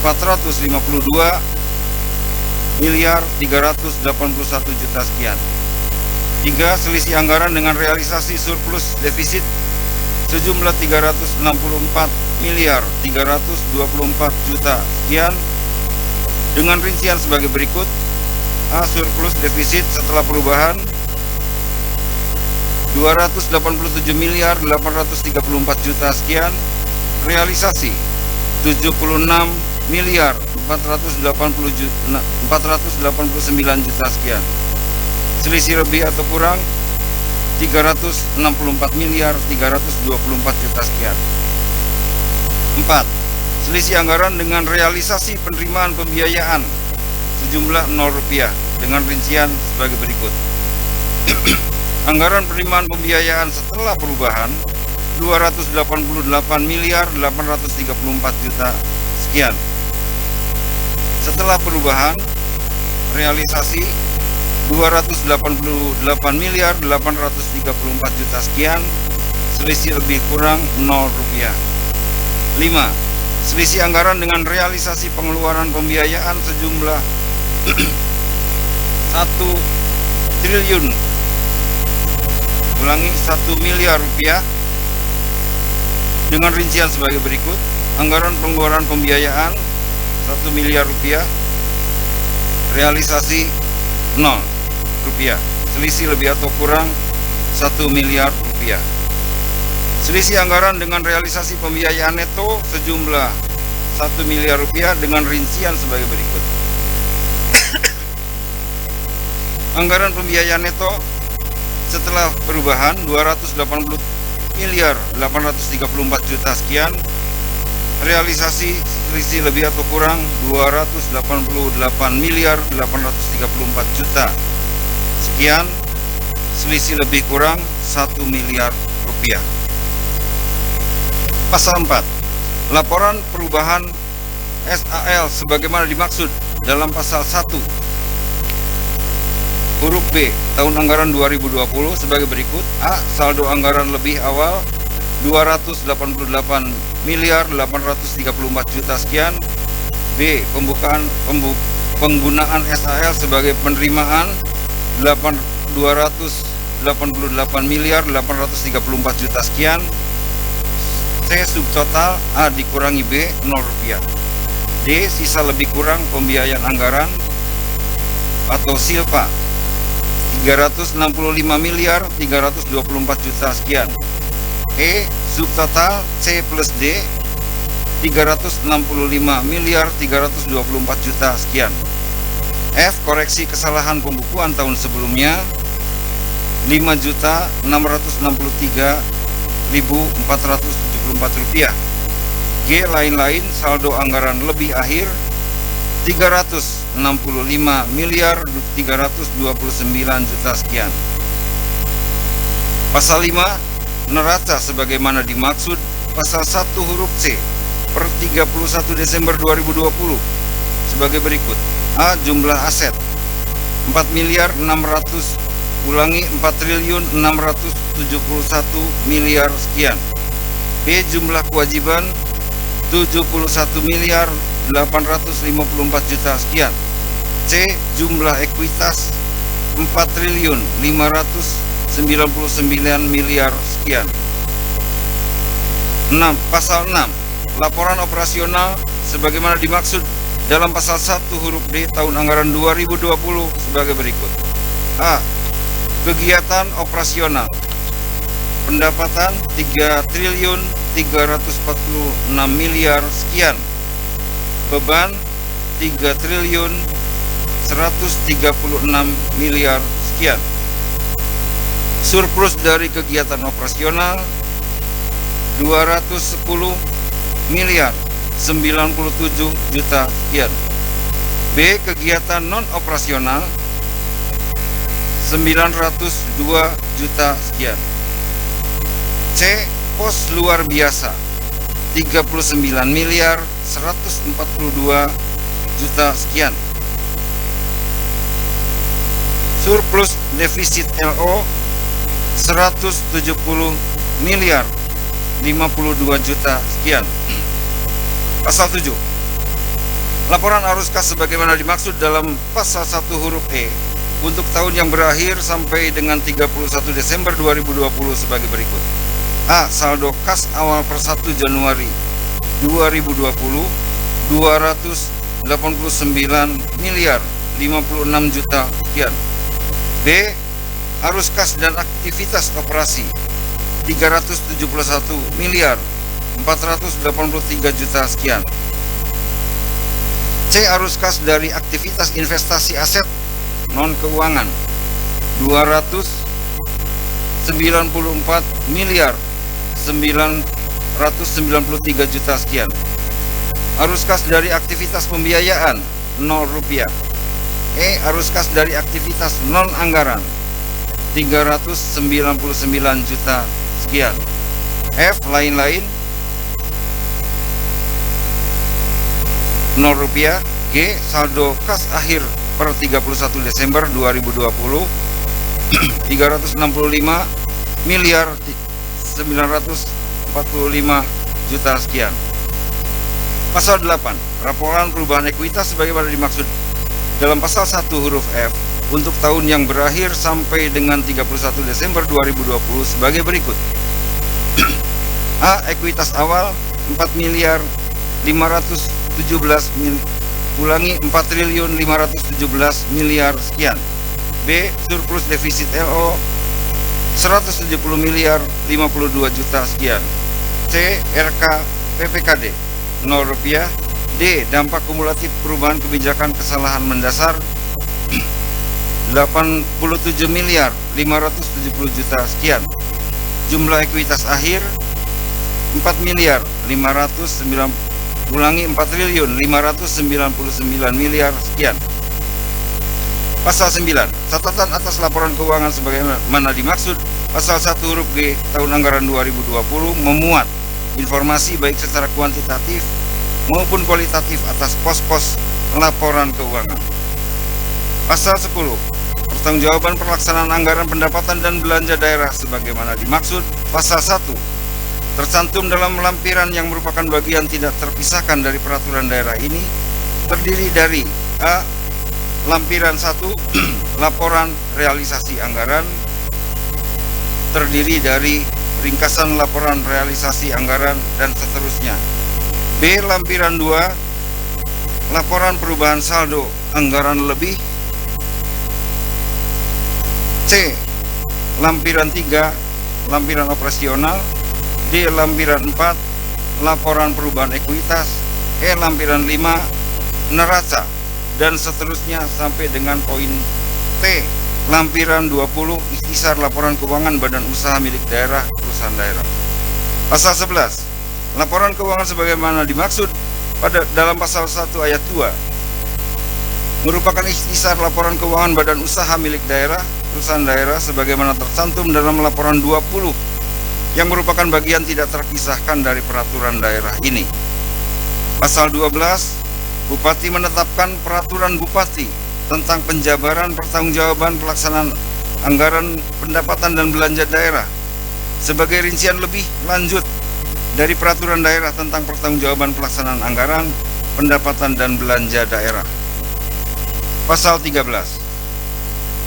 452.381.000.000 sekian. 3. Selisih anggaran dengan realisasi surplus defisit sejumlah 364.324.000.000 sekian dengan rincian sebagai berikut. A. Surplus defisit setelah perubahan 287.834.000.000 sekian. Realisasi 76.489.000.000 sekian. Selisih lebih atau kurang 364.324.000.000 sekian. 4. Selisih anggaran dengan realisasi penerimaan pembiayaan sejumlah Rp0 dengan rincian sebagai berikut. Anggaran penerimaan pembiayaan setelah perubahan 288.834.000.000 sekian. Setelah perubahan realisasi 288.834.000.000 sekian. Selisih lebih kurang Rp0. 5. Selisih anggaran dengan realisasi pengeluaran pembiayaan sejumlah 1 miliar rupiah dengan rincian sebagai berikut. Anggaran pengeluaran pembiayaan 1 miliar rupiah. Realisasi 0 rupiah. Selisih lebih atau kurang 1 miliar rupiah. Selisih anggaran dengan realisasi pembiayaan neto sejumlah 1 miliar rupiah dengan rincian sebagai berikut. Anggaran pembiayaan neto setelah perubahan miliar 834 juta sekian. Realisasi selisih lebih atau kurang 288 miliar 834 juta sekian. Selisih lebih kurang 1 miliar rupiah. Pasal 4. Laporan perubahan SAL sebagaimana dimaksud dalam pasal 1 huruf B tahun anggaran 2020 sebagai berikut. A. Saldo anggaran lebih awal 288 miliar 834 juta sekian. B. Penggunaan SAL sebagai penerimaan 288 miliar 834 juta sekian. C. Subtotal A dikurangi B 0 rupiah. D. Sisa lebih kurang pembiayaan anggaran atau silpa 365 miliar 324 juta sekian. E. Subtotal C plus D 365 miliar 324 juta sekian. F. Koreksi kesalahan pembukuan tahun sebelumnya 5.663.474 rupiah. G. Lain-lain saldo anggaran lebih akhir 365 miliar 329 juta sekian. Pasal 5. Neraca sebagaimana dimaksud pasal 1 huruf C per 31 Desember 2020 sebagai berikut. A. Jumlah aset 4 miliar 600 ulangi 4.671 miliar sekian. B. Jumlah kewajiban 71 miliar 854 juta sekian. C. Jumlah ekuitas 4.599 miliar sekian. 6. Pasal 6. Laporan operasional sebagaimana dimaksud dalam pasal 1 huruf D tahun anggaran 2020 sebagai berikut. A. Kegiatan operasional pendapatan 3.346 miliar sekian. Beban 3.136 miliar sekian. Surplus dari kegiatan operasional 210 miliar 97 juta sekian. B. Kegiatan non operasional 902 juta sekian. C. Pos luar biasa 39 miliar 142 juta sekian. Surplus defisit LO 170 miliar 52 juta sekian. Pasal 7. Laporan arus kas sebagaimana dimaksud dalam pasal 1 huruf E untuk tahun yang berakhir sampai dengan 31 Desember 2020 sebagai berikut. A. Saldo kas awal per 1 Januari 2020 289 miliar 56 juta sekian. B. Arus kas dan aktivitas operasi 371 miliar 483 juta sekian. C. Arus kas dari aktivitas investasi aset non keuangan 294 miliar 993 juta sekian. Arus kas dari aktivitas pembiayaan 0 rupiah. E. Arus kas dari aktivitas non anggaran 399 juta sekian. F. Lain-lain 0 rupiah. G. Saldo kas akhir per 31 Desember 2020 365 miliar 945 juta sekian. Pasal 8. Laporan perubahan ekuitas sebagaimana dimaksud dalam pasal 1 huruf F untuk tahun yang berakhir sampai dengan 31 Desember 2020 sebagai berikut. A. Ekuitas awal 4 miliar 517 ulangi 4.517 miliar sekian. B. Surplus defisit LO 170 miliar 52 juta sekian. C. RK PPKD 0 rupiah. D. Dampak kumulatif perubahan kebijakan kesalahan mendasar 87 miliar 570 juta sekian. Jumlah ekuitas akhir 4.599 miliar sekian. Pasal 9. Catatan atas laporan keuangan sebagaimana dimaksud pasal 1 huruf G tahun anggaran 2020 memuat informasi baik secara kuantitatif maupun kualitatif atas pos-pos laporan keuangan. Pasal 10. Pertanggungjawaban pelaksanaan anggaran pendapatan dan belanja daerah sebagaimana dimaksud pasal 1 tercantum dalam lampiran yang merupakan bagian tidak terpisahkan dari peraturan daerah ini terdiri dari A. Lampiran 1 laporan realisasi anggaran terdiri dari ringkasan laporan realisasi anggaran dan seterusnya. B. Lampiran 2 laporan perubahan saldo anggaran lebih. C. Lampiran 3 lampiran operasional. D. Lampiran 4 laporan perubahan ekuitas. E. Lampiran 5 neraca dan seterusnya sampai dengan poin T. Lampiran 20 ikhtisar laporan keuangan badan usaha milik daerah perusahaan daerah. Pasal 11. Laporan keuangan sebagaimana dimaksud dalam pasal 1 ayat 2 merupakan ikhtisar laporan keuangan badan usaha milik daerah perusahaan daerah sebagaimana tercantum dalam laporan 20 yang merupakan bagian tidak terpisahkan dari peraturan daerah ini. Pasal 12. Bupati menetapkan peraturan bupati tentang penjabaran pertanggungjawaban pelaksanaan anggaran pendapatan dan belanja daerah sebagai rincian lebih lanjut dari peraturan daerah tentang pertanggungjawaban pelaksanaan anggaran pendapatan dan belanja daerah. Pasal 13.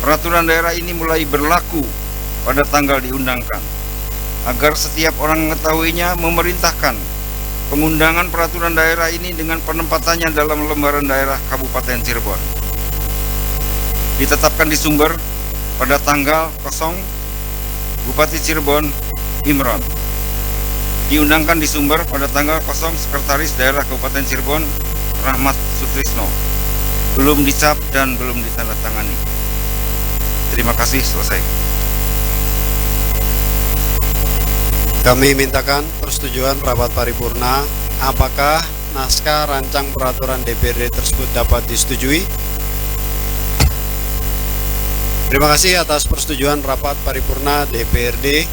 Peraturan daerah ini mulai berlaku pada tanggal diundangkan. Agar setiap orang mengetahuinya, memerintahkan pengundangan peraturan daerah ini dengan penempatannya dalam lembaran daerah Kabupaten Cirebon. Ditetapkan di sumber pada tanggal 0 Bupati Cirebon Imron. Diundangkan di sumber pada tanggal 0 Sekretaris Daerah Kabupaten Cirebon Rahmat Sutrisno. Belum dicap dan belum ditandatangani. Terima kasih, selesai. Kami mintakan persetujuan rapat paripurna. Apakah naskah rancang peraturan DPRD tersebut dapat disetujui? Terima kasih atas persetujuan rapat paripurna DPRD.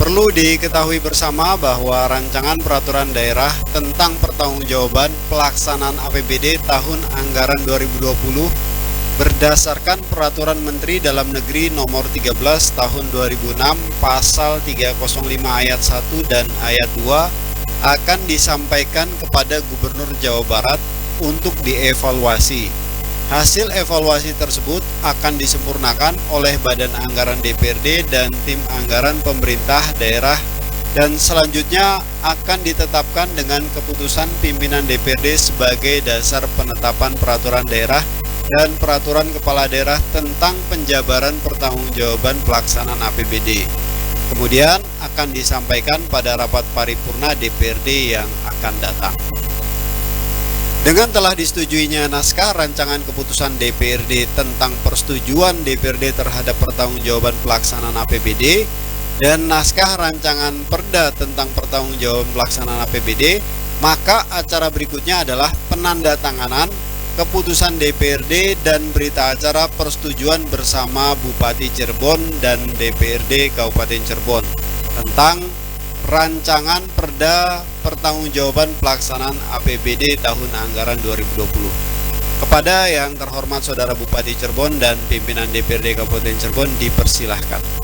Perlu diketahui bersama bahwa rancangan peraturan daerah tentang pertanggungjawaban pelaksanaan APBD tahun anggaran 2020 berdasarkan Peraturan Menteri Dalam Negeri Nomor 13 Tahun 2006 Pasal 305 Ayat 1 dan Ayat 2 akan disampaikan kepada Gubernur Jawa Barat untuk dievaluasi. Hasil evaluasi tersebut akan disempurnakan oleh Badan Anggaran DPRD dan Tim Anggaran Pemerintah Daerah dan selanjutnya akan ditetapkan dengan keputusan pimpinan DPRD sebagai dasar penetapan peraturan daerah dan peraturan kepala daerah tentang penjabaran pertanggungjawaban pelaksanaan APBD. Kemudian akan disampaikan pada rapat paripurna DPRD yang akan datang. Dengan telah disetujuinya naskah rancangan keputusan DPRD tentang persetujuan DPRD terhadap pertanggungjawaban pelaksanaan APBD dan naskah rancangan perda tentang pertanggungjawaban pelaksanaan APBD, maka acara berikutnya adalah penandatanganan keputusan DPRD dan berita acara persetujuan bersama Bupati Cirebon dan DPRD Kabupaten Cirebon tentang rancangan perda pertanggungjawaban pelaksanaan APBD tahun anggaran 2020. Kepada yang terhormat Saudara Bupati Cirebon dan pimpinan DPRD Kabupaten Cirebon dipersilahkan.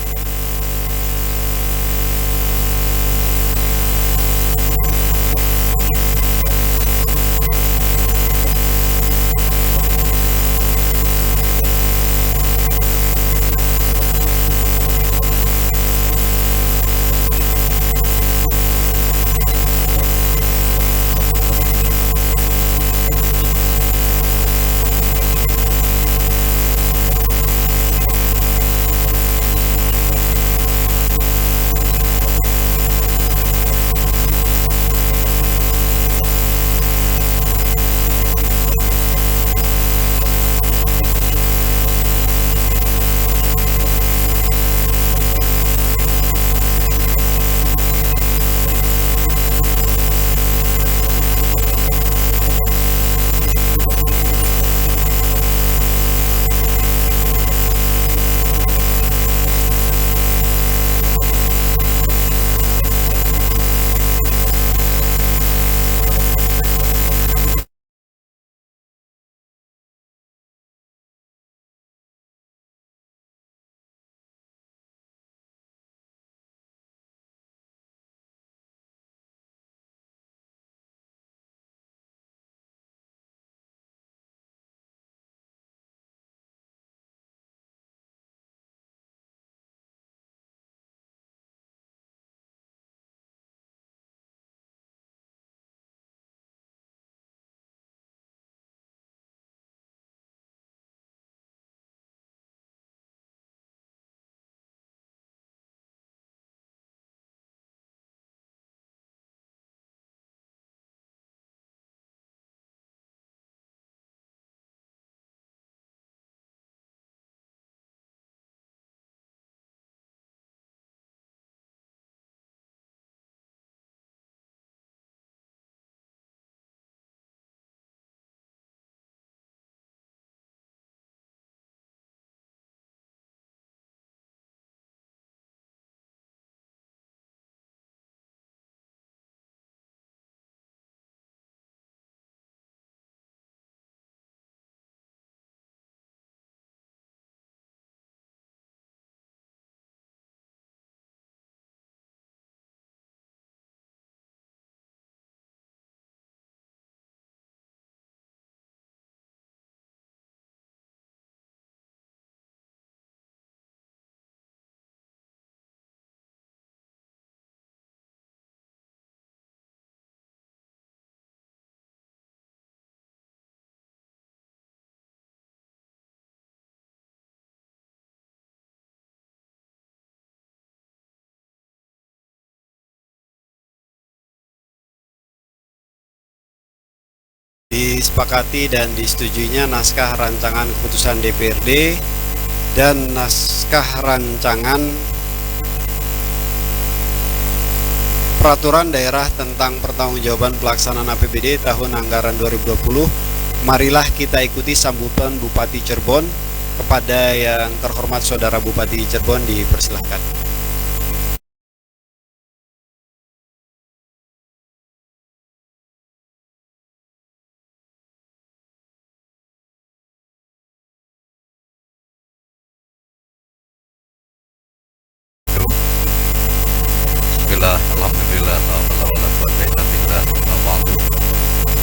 disepakati dan disetujuinya naskah rancangan keputusan DPRD dan naskah rancangan peraturan daerah tentang pertanggungjawaban pelaksanaan APBD tahun anggaran 2020. Marilah kita ikuti sambutan Bupati Cirebon. Kepada yang terhormat Saudara Bupati Cirebon, dipersilahkan. Alhamdulillah,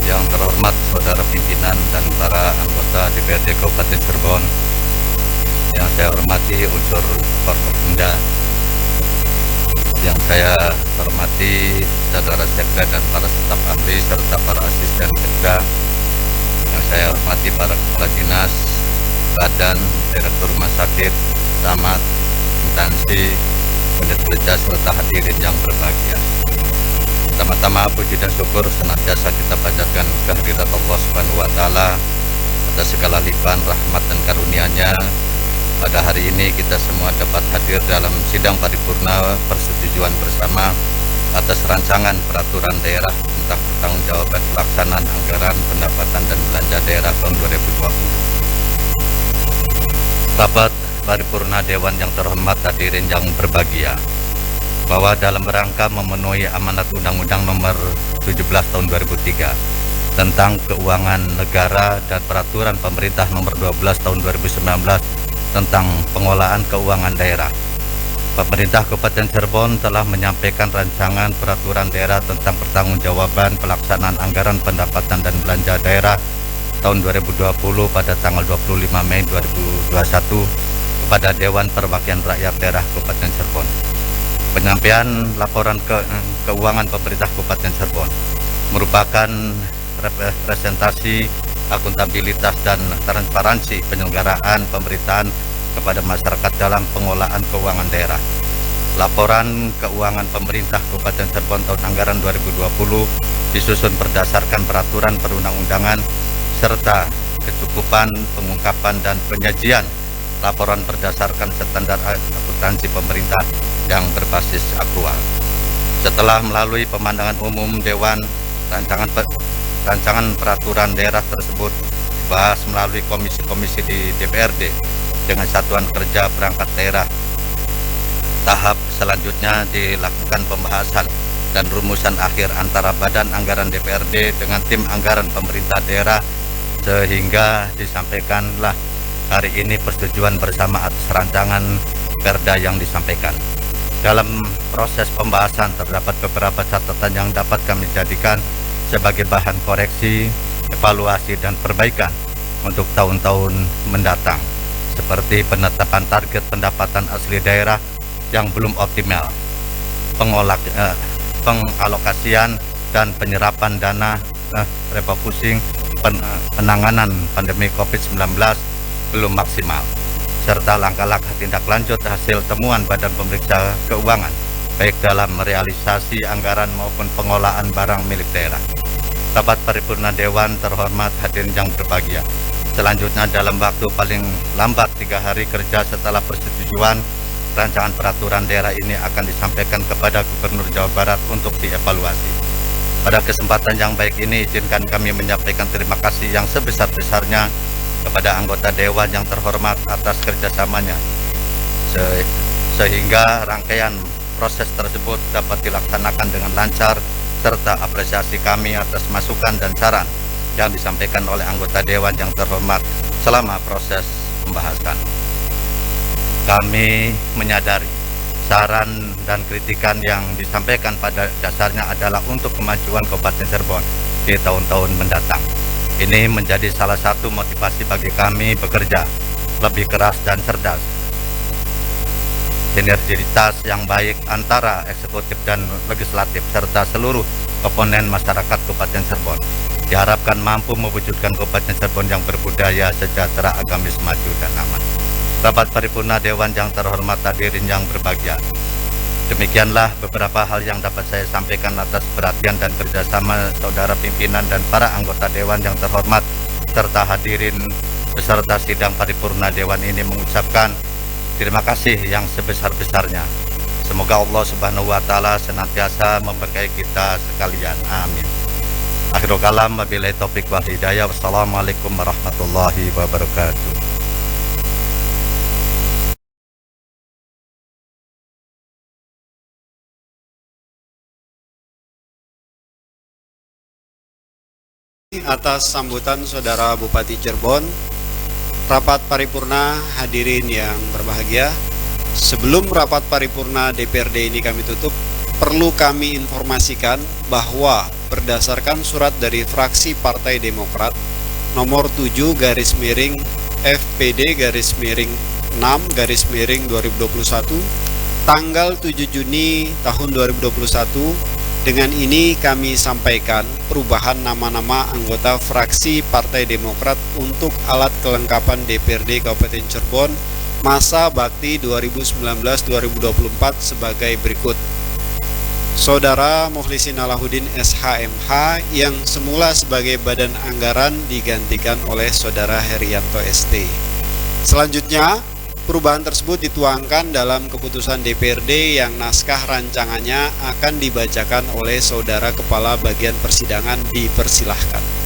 yang terhormat saudara pimpinan dan para anggota DPRD Kabupaten Cirebon, yang saya hormati unsur Forkopimda, yang saya hormati saudara sekda dan para staf ahli serta para asisten sekda, yang saya hormati para kepala dinas, badan, direktur rumah sakit, camat, instansi, unit kerja serta hadirin yang berbahagia. Pertama-tama puji dan syukur senantiasa kita panjatkan kehadirat Allah Subhanahu wa taala atas segala limpahan rahmat dan karunia-Nya. Pada hari ini kita semua dapat hadir dalam sidang paripurna persetujuan bersama atas rancangan peraturan daerah tentang pertanggungjawaban pelaksanaan anggaran pendapatan dan belanja daerah tahun 2020. Rapat paripurna Dewan yang terhormat, hadirin yang berbahagia, bahwa dalam rangka memenuhi amanat Undang-Undang Nomor 17 Tahun 2003 tentang Keuangan Negara dan Peraturan Pemerintah Nomor 12 Tahun 2019 tentang Pengelolaan Keuangan Daerah, Pemerintah Kabupaten Cirebon telah menyampaikan rancangan peraturan daerah tentang pertanggungjawaban pelaksanaan anggaran pendapatan dan belanja daerah tahun 2020 pada tanggal 25 Mei 2021 kepada Dewan Perwakilan Rakyat Daerah Kabupaten Cirebon. Penyampaian laporan keuangan pemerintah Kabupaten Cirebon merupakan representasi akuntabilitas dan transparansi penyelenggaraan pemerintahan kepada masyarakat dalam pengelolaan keuangan daerah. Laporan keuangan pemerintah Kabupaten Cirebon tahun anggaran 2020 disusun berdasarkan peraturan perundang-undangan serta kecukupan pengungkapan dan penyajian laporan berdasarkan standar akuntansi pemerintah yang berbasis akrual. Setelah melalui pemandangan umum Dewan, rancangan peraturan daerah tersebut dibahas melalui komisi-komisi di DPRD dengan satuan kerja perangkat daerah. Tahap selanjutnya dilakukan pembahasan dan rumusan akhir antara Badan Anggaran DPRD dengan tim anggaran pemerintah daerah, sehingga disampaikanlah hari ini persetujuan bersama atas rancangan perda yang disampaikan. Dalam proses pembahasan terdapat beberapa catatan yang dapat kami jadikan sebagai bahan koreksi, evaluasi, dan perbaikan untuk tahun-tahun mendatang, seperti penetapan target pendapatan asli daerah yang belum optimal, pengalokasian dan penyerapan dana refocusing penanganan pandemi COVID-19 belum maksimal, serta langkah-langkah tindak lanjut hasil temuan Badan Pemeriksa Keuangan, baik dalam realisasi anggaran maupun pengelolaan barang milik daerah. Rapat paripurna Dewan terhormat, hadirin yang berbahagia. Selanjutnya dalam waktu paling lambat 3 hari kerja setelah persetujuan, rancangan peraturan daerah ini akan disampaikan kepada Gubernur Jawa Barat untuk dievaluasi. Pada kesempatan yang baik ini, izinkan kami menyampaikan terima kasih yang sebesar-besarnya kepada anggota Dewan yang terhormat atas kerjasamanya, sehingga rangkaian proses tersebut dapat dilaksanakan dengan lancar, serta apresiasi kami atas masukan dan saran yang disampaikan oleh anggota Dewan yang terhormat selama proses pembahasan. Kami menyadari saran dan kritikan yang disampaikan pada dasarnya adalah untuk kemajuan Kabupaten Cirebon di tahun-tahun mendatang. Ini menjadi salah satu motivasi bagi kami bekerja lebih keras dan cerdas. Sinergitas yang baik antara eksekutif dan legislatif serta seluruh komponen masyarakat Kabupaten Cirebon diharapkan mampu mewujudkan Kabupaten Cirebon yang berbudaya, sejahtera, agamis, maju, dan aman. Rapat paripurna Dewan yang terhormat, hadirin yang berbahagia. Demikianlah beberapa hal yang dapat saya sampaikan atas perhatian dan kerjasama saudara pimpinan dan para anggota Dewan yang terhormat, serta hadirin beserta sidang paripurna Dewan ini mengucapkan terima kasih yang sebesar-besarnya. Semoga Allah Subhanahu wa Ta'ala senantiasa memberkahi kita sekalian. Amin. Akhirul kalam, wabillahi taufik wal hidayah. Wassalamualaikum warahmatullahi wabarakatuh. Atas sambutan Saudara Bupati Cirebon, rapat paripurna hadirin yang berbahagia. Sebelum rapat paripurna DPRD ini kami tutup, perlu kami informasikan bahwa berdasarkan surat dari fraksi Partai Demokrat nomor 7 garis miring FPD garis miring 6 garis miring 2021 tanggal 7 Juni tahun 2021. Dengan ini kami sampaikan perubahan nama-nama anggota fraksi Partai Demokrat untuk alat kelengkapan DPRD Kabupaten Cirebon masa bakti 2019-2024 sebagai berikut. Saudara Mukhlisin Alahuddin SHMH yang semula sebagai Badan Anggaran digantikan oleh Saudara Herianto ST. Selanjutnya, perubahan tersebut dituangkan dalam keputusan DPRD yang naskah rancangannya akan dibacakan oleh Saudara Kepala Bagian Persidangan. Dipersilahkan.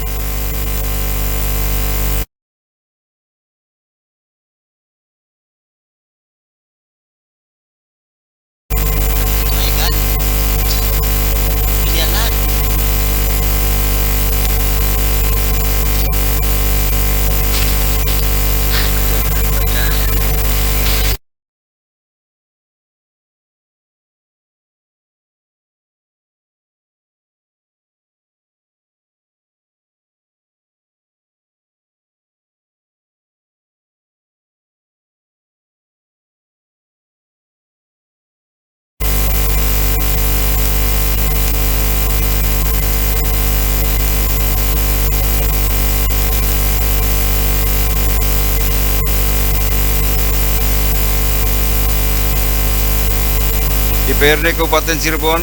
DPRD Kabupaten Cirebon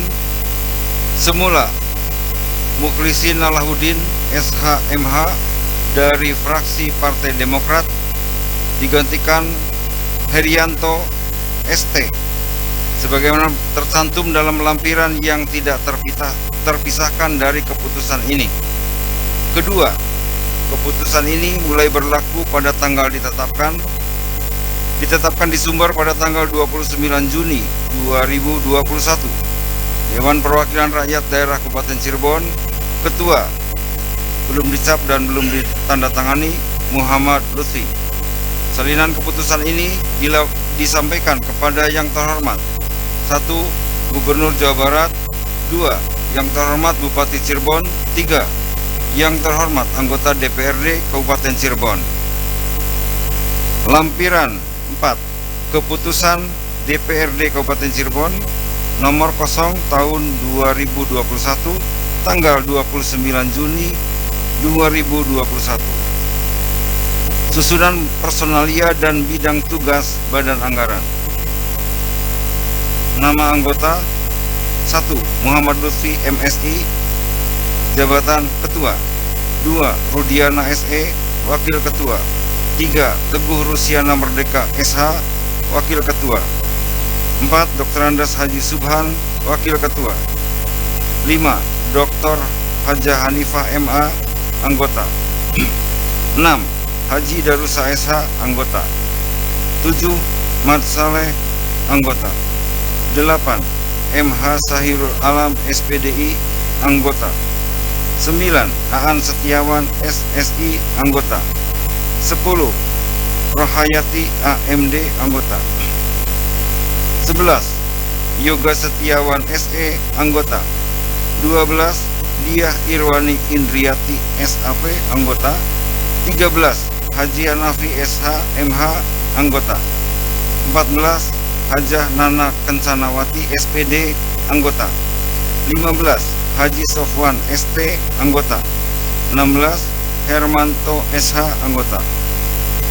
semula Mukhlisin Alahuddin SHMH dari fraksi Partai Demokrat digantikan Herianto ST sebagaimana tercantum dalam lampiran yang tidak terpisahkan dari keputusan ini. Kedua, keputusan ini mulai berlaku pada tanggal ditetapkan di Sumber pada tanggal 29 Juni 2021. Dewan Perwakilan Rakyat Daerah Kabupaten Cirebon, Ketua, belum dicap dan belum ditandatangani Muhammad Lutfi. Salinan keputusan ini disampaikan kepada yang terhormat 1. Gubernur Jawa Barat, 2. Yang terhormat Bupati Cirebon, 3. Yang terhormat anggota DPRD Kabupaten Cirebon. Lampiran 4. Keputusan DPRD Kabupaten Cirebon nomor 0 tahun 2021 tanggal 29 Juni 2021. Susunan personalia dan bidang tugas Badan Anggaran. Nama anggota 1. Muhammad Lutfi MSI, jabatan Ketua. 2. Rudiana SE, Wakil Ketua. 3. Teguh Rusiana Merdeka SH, Wakil Ketua. 4. Dr. Andas Haji Subhan, Wakil Ketua. 5. Dr. Hajah Hanifah MA, anggota. 6. Haji Darussa SH, anggota. 7. Mat Saleh, anggota. 8. MH Sahirul Alam SPDI, anggota. 9. Aan Setiawan SSI, anggota. 10. Rohayati AMD, anggota. 11. Yoga Setiawan SE, anggota. 12. Diah Irwani Indriati SAP, anggota. 13. Haji Hanafi SH MH, anggota. 14. Hajah Nana Kencanawati SPD, anggota. 15. Haji Sofwan ST, anggota. 16. Hermanto SH, anggota.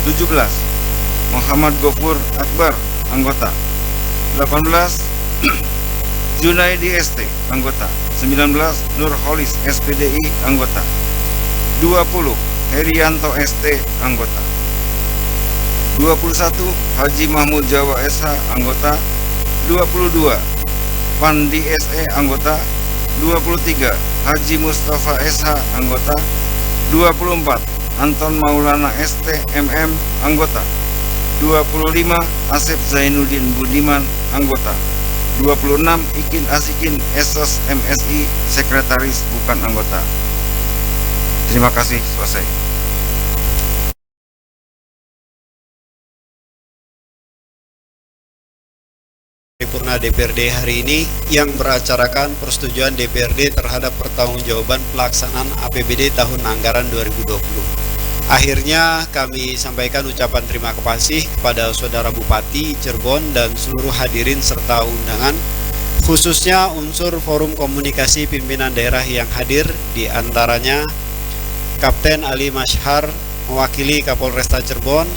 17. Muhammad Gofur Akbar, anggota. 18. Junaidi ST, anggota. 19 Nurholis SPDI, anggota. 20 Herianto ST, anggota. 21 Haji Mahmud Jawa SH, anggota. 22 Pandi SE, anggota. 23 Haji Mustafa SH, anggota. 24 Anton Maulana ST MM, anggota. 25 Asep Zainuddin Budiman, anggota. 26 Ikin Asikin SOS MSI, sekretaris bukan anggota. Terima kasih, selesai. Paripurna DPRD hari ini yang beracarakan persetujuan DPRD terhadap pertanggungjawaban pelaksanaan APBD tahun anggaran 2020. Akhirnya kami sampaikan ucapan terima kasih kepada Saudara Bupati Cirebon dan seluruh hadirin serta undangan, khususnya unsur Forum Komunikasi Pimpinan Daerah yang hadir, di antaranya Kapten Ali Mashhar mewakili Kapolresta Cirebon,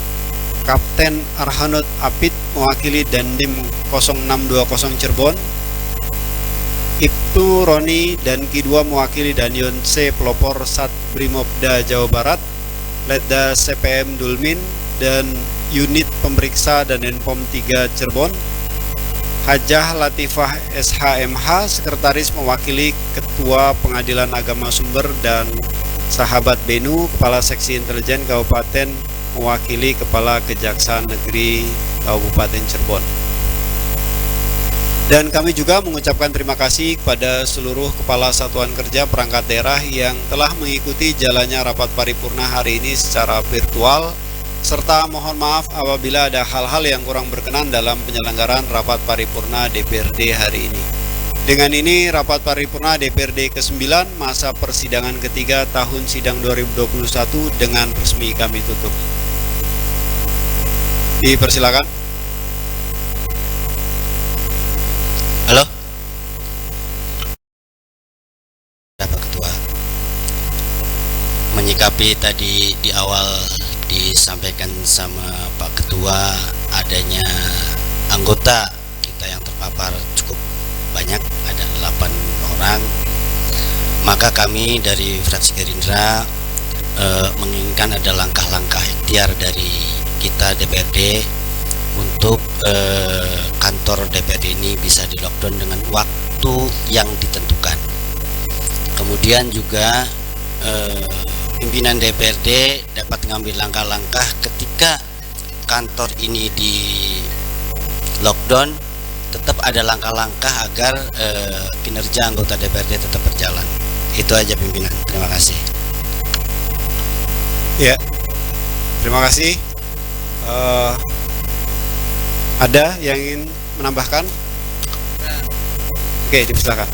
Kapten Arhanud Apit mewakili Dandim 0620 Cirebon, Ibtu Roni dan Ki2 mewakili Danyon C Pelopor Sat Brimobda Jawa Barat, Letda CPM Dulmin dan Unit Pemeriksa dan Denpom 3 Cirebon, Hajah Latifah SHMH Sekretaris mewakili Ketua Pengadilan Agama Sumber, dan Sahabat Benu Kepala Seksi Intelijen Kabupaten mewakili Kepala Kejaksaan Negeri Kabupaten Cirebon. Dan kami juga mengucapkan terima kasih kepada seluruh Kepala Satuan Kerja Perangkat Daerah yang telah mengikuti jalannya rapat paripurna hari ini secara virtual, serta mohon maaf apabila ada hal-hal yang kurang berkenan dalam penyelenggaraan rapat paripurna DPRD hari ini. Dengan ini rapat paripurna DPRD ke-9 masa persidangan ketiga tahun sidang 2021 dengan resmi kami tutup. Dipersilakan. Halo, Bapak Ketua, menyikapi tadi di awal disampaikan sama Pak Ketua adanya anggota kita yang terpapar cukup banyak, ada 8 orang, maka kami dari fraksi Gerindra menginginkan ada langkah-langkah ikhtiar dari kita DPRD untuk kantor DPRD ini bisa di lockdown dengan waktu yang ditentukan. Kemudian juga pimpinan DPRD dapat mengambil langkah-langkah ketika kantor ini di lockdown, tetap ada langkah-langkah agar kinerja anggota DPRD tetap berjalan. Itu aja pimpinan, terima kasih. Ya, terima kasih. Ada yang ingin menambahkan? Oke, dipersilakan.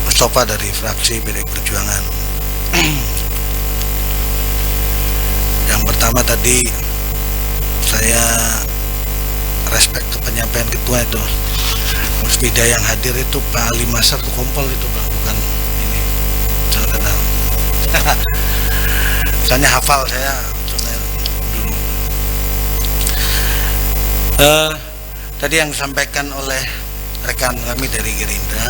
Mustafa dari fraksi PDI Perjuangan. Yang pertama tadi saya respect ke penyampaian ketua itu. Musbida yang hadir itu Pak Ali Masar tuh kompol itu Pak, bukan ini. Jangan kenal. Soalnya hafal saya dulu. Tadi yang disampaikan oleh rekan kami dari Gerindra,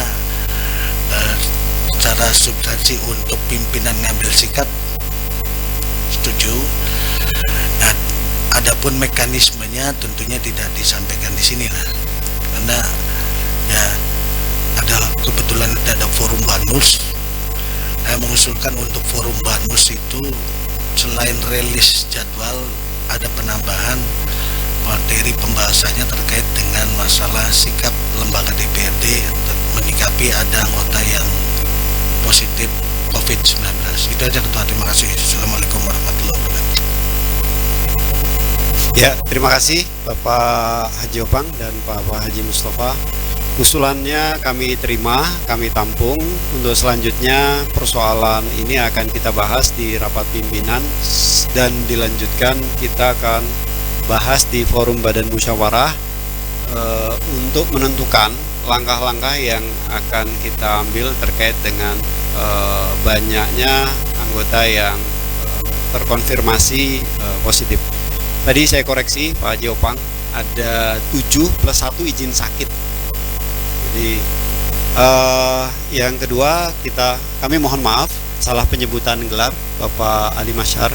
secara substansi untuk pimpinan ngambil sikap setuju. Nah, adapun mekanismenya tentunya tidak disampaikan di sini lah, karena ya ada kebetulan ada forum Banmus. Saya mengusulkan untuk forum Banmus itu selain rilis jadwal, ada penambahan materi pembahasannya terkait dengan masalah sikap lembaga DPRD menyikapi ada anggota yang positif COVID-19. Itu aja Ketua, terima kasih. Assalamualaikum warahmatullahi wabarakatuh. Ya, terima kasih Bapak Haji Opang dan Bapak Haji Mustafa. Usulannya kami terima, kami tampung. Untuk selanjutnya persoalan ini akan kita bahas di rapat pimpinan dan dilanjutkan kita akan bahas di forum Badan Musyawarah untuk menentukan langkah-langkah yang akan kita ambil terkait dengan banyaknya anggota yang terkonfirmasi positif. Tadi saya koreksi Pak Haji Opang, ada 7 plus 1 izin sakit. Jadi yang kedua kami mohon maaf salah penyebutan gelar Bapak Ali Masyar,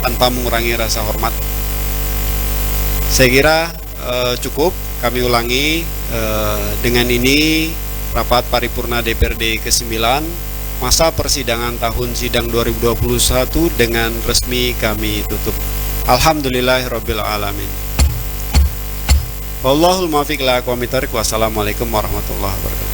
tanpa mengurangi rasa hormat. Saya kira cukup kami ulangi. Dengan ini rapat paripurna DPRD ke-9 masa persidangan tahun sidang 2021 dengan resmi kami tutup. Alhamdulillahirabbil alamin. Wallahul muwaffiq ila aqwamit thoriq. Wassalamualaikum warahmatullahi wabarakatuh.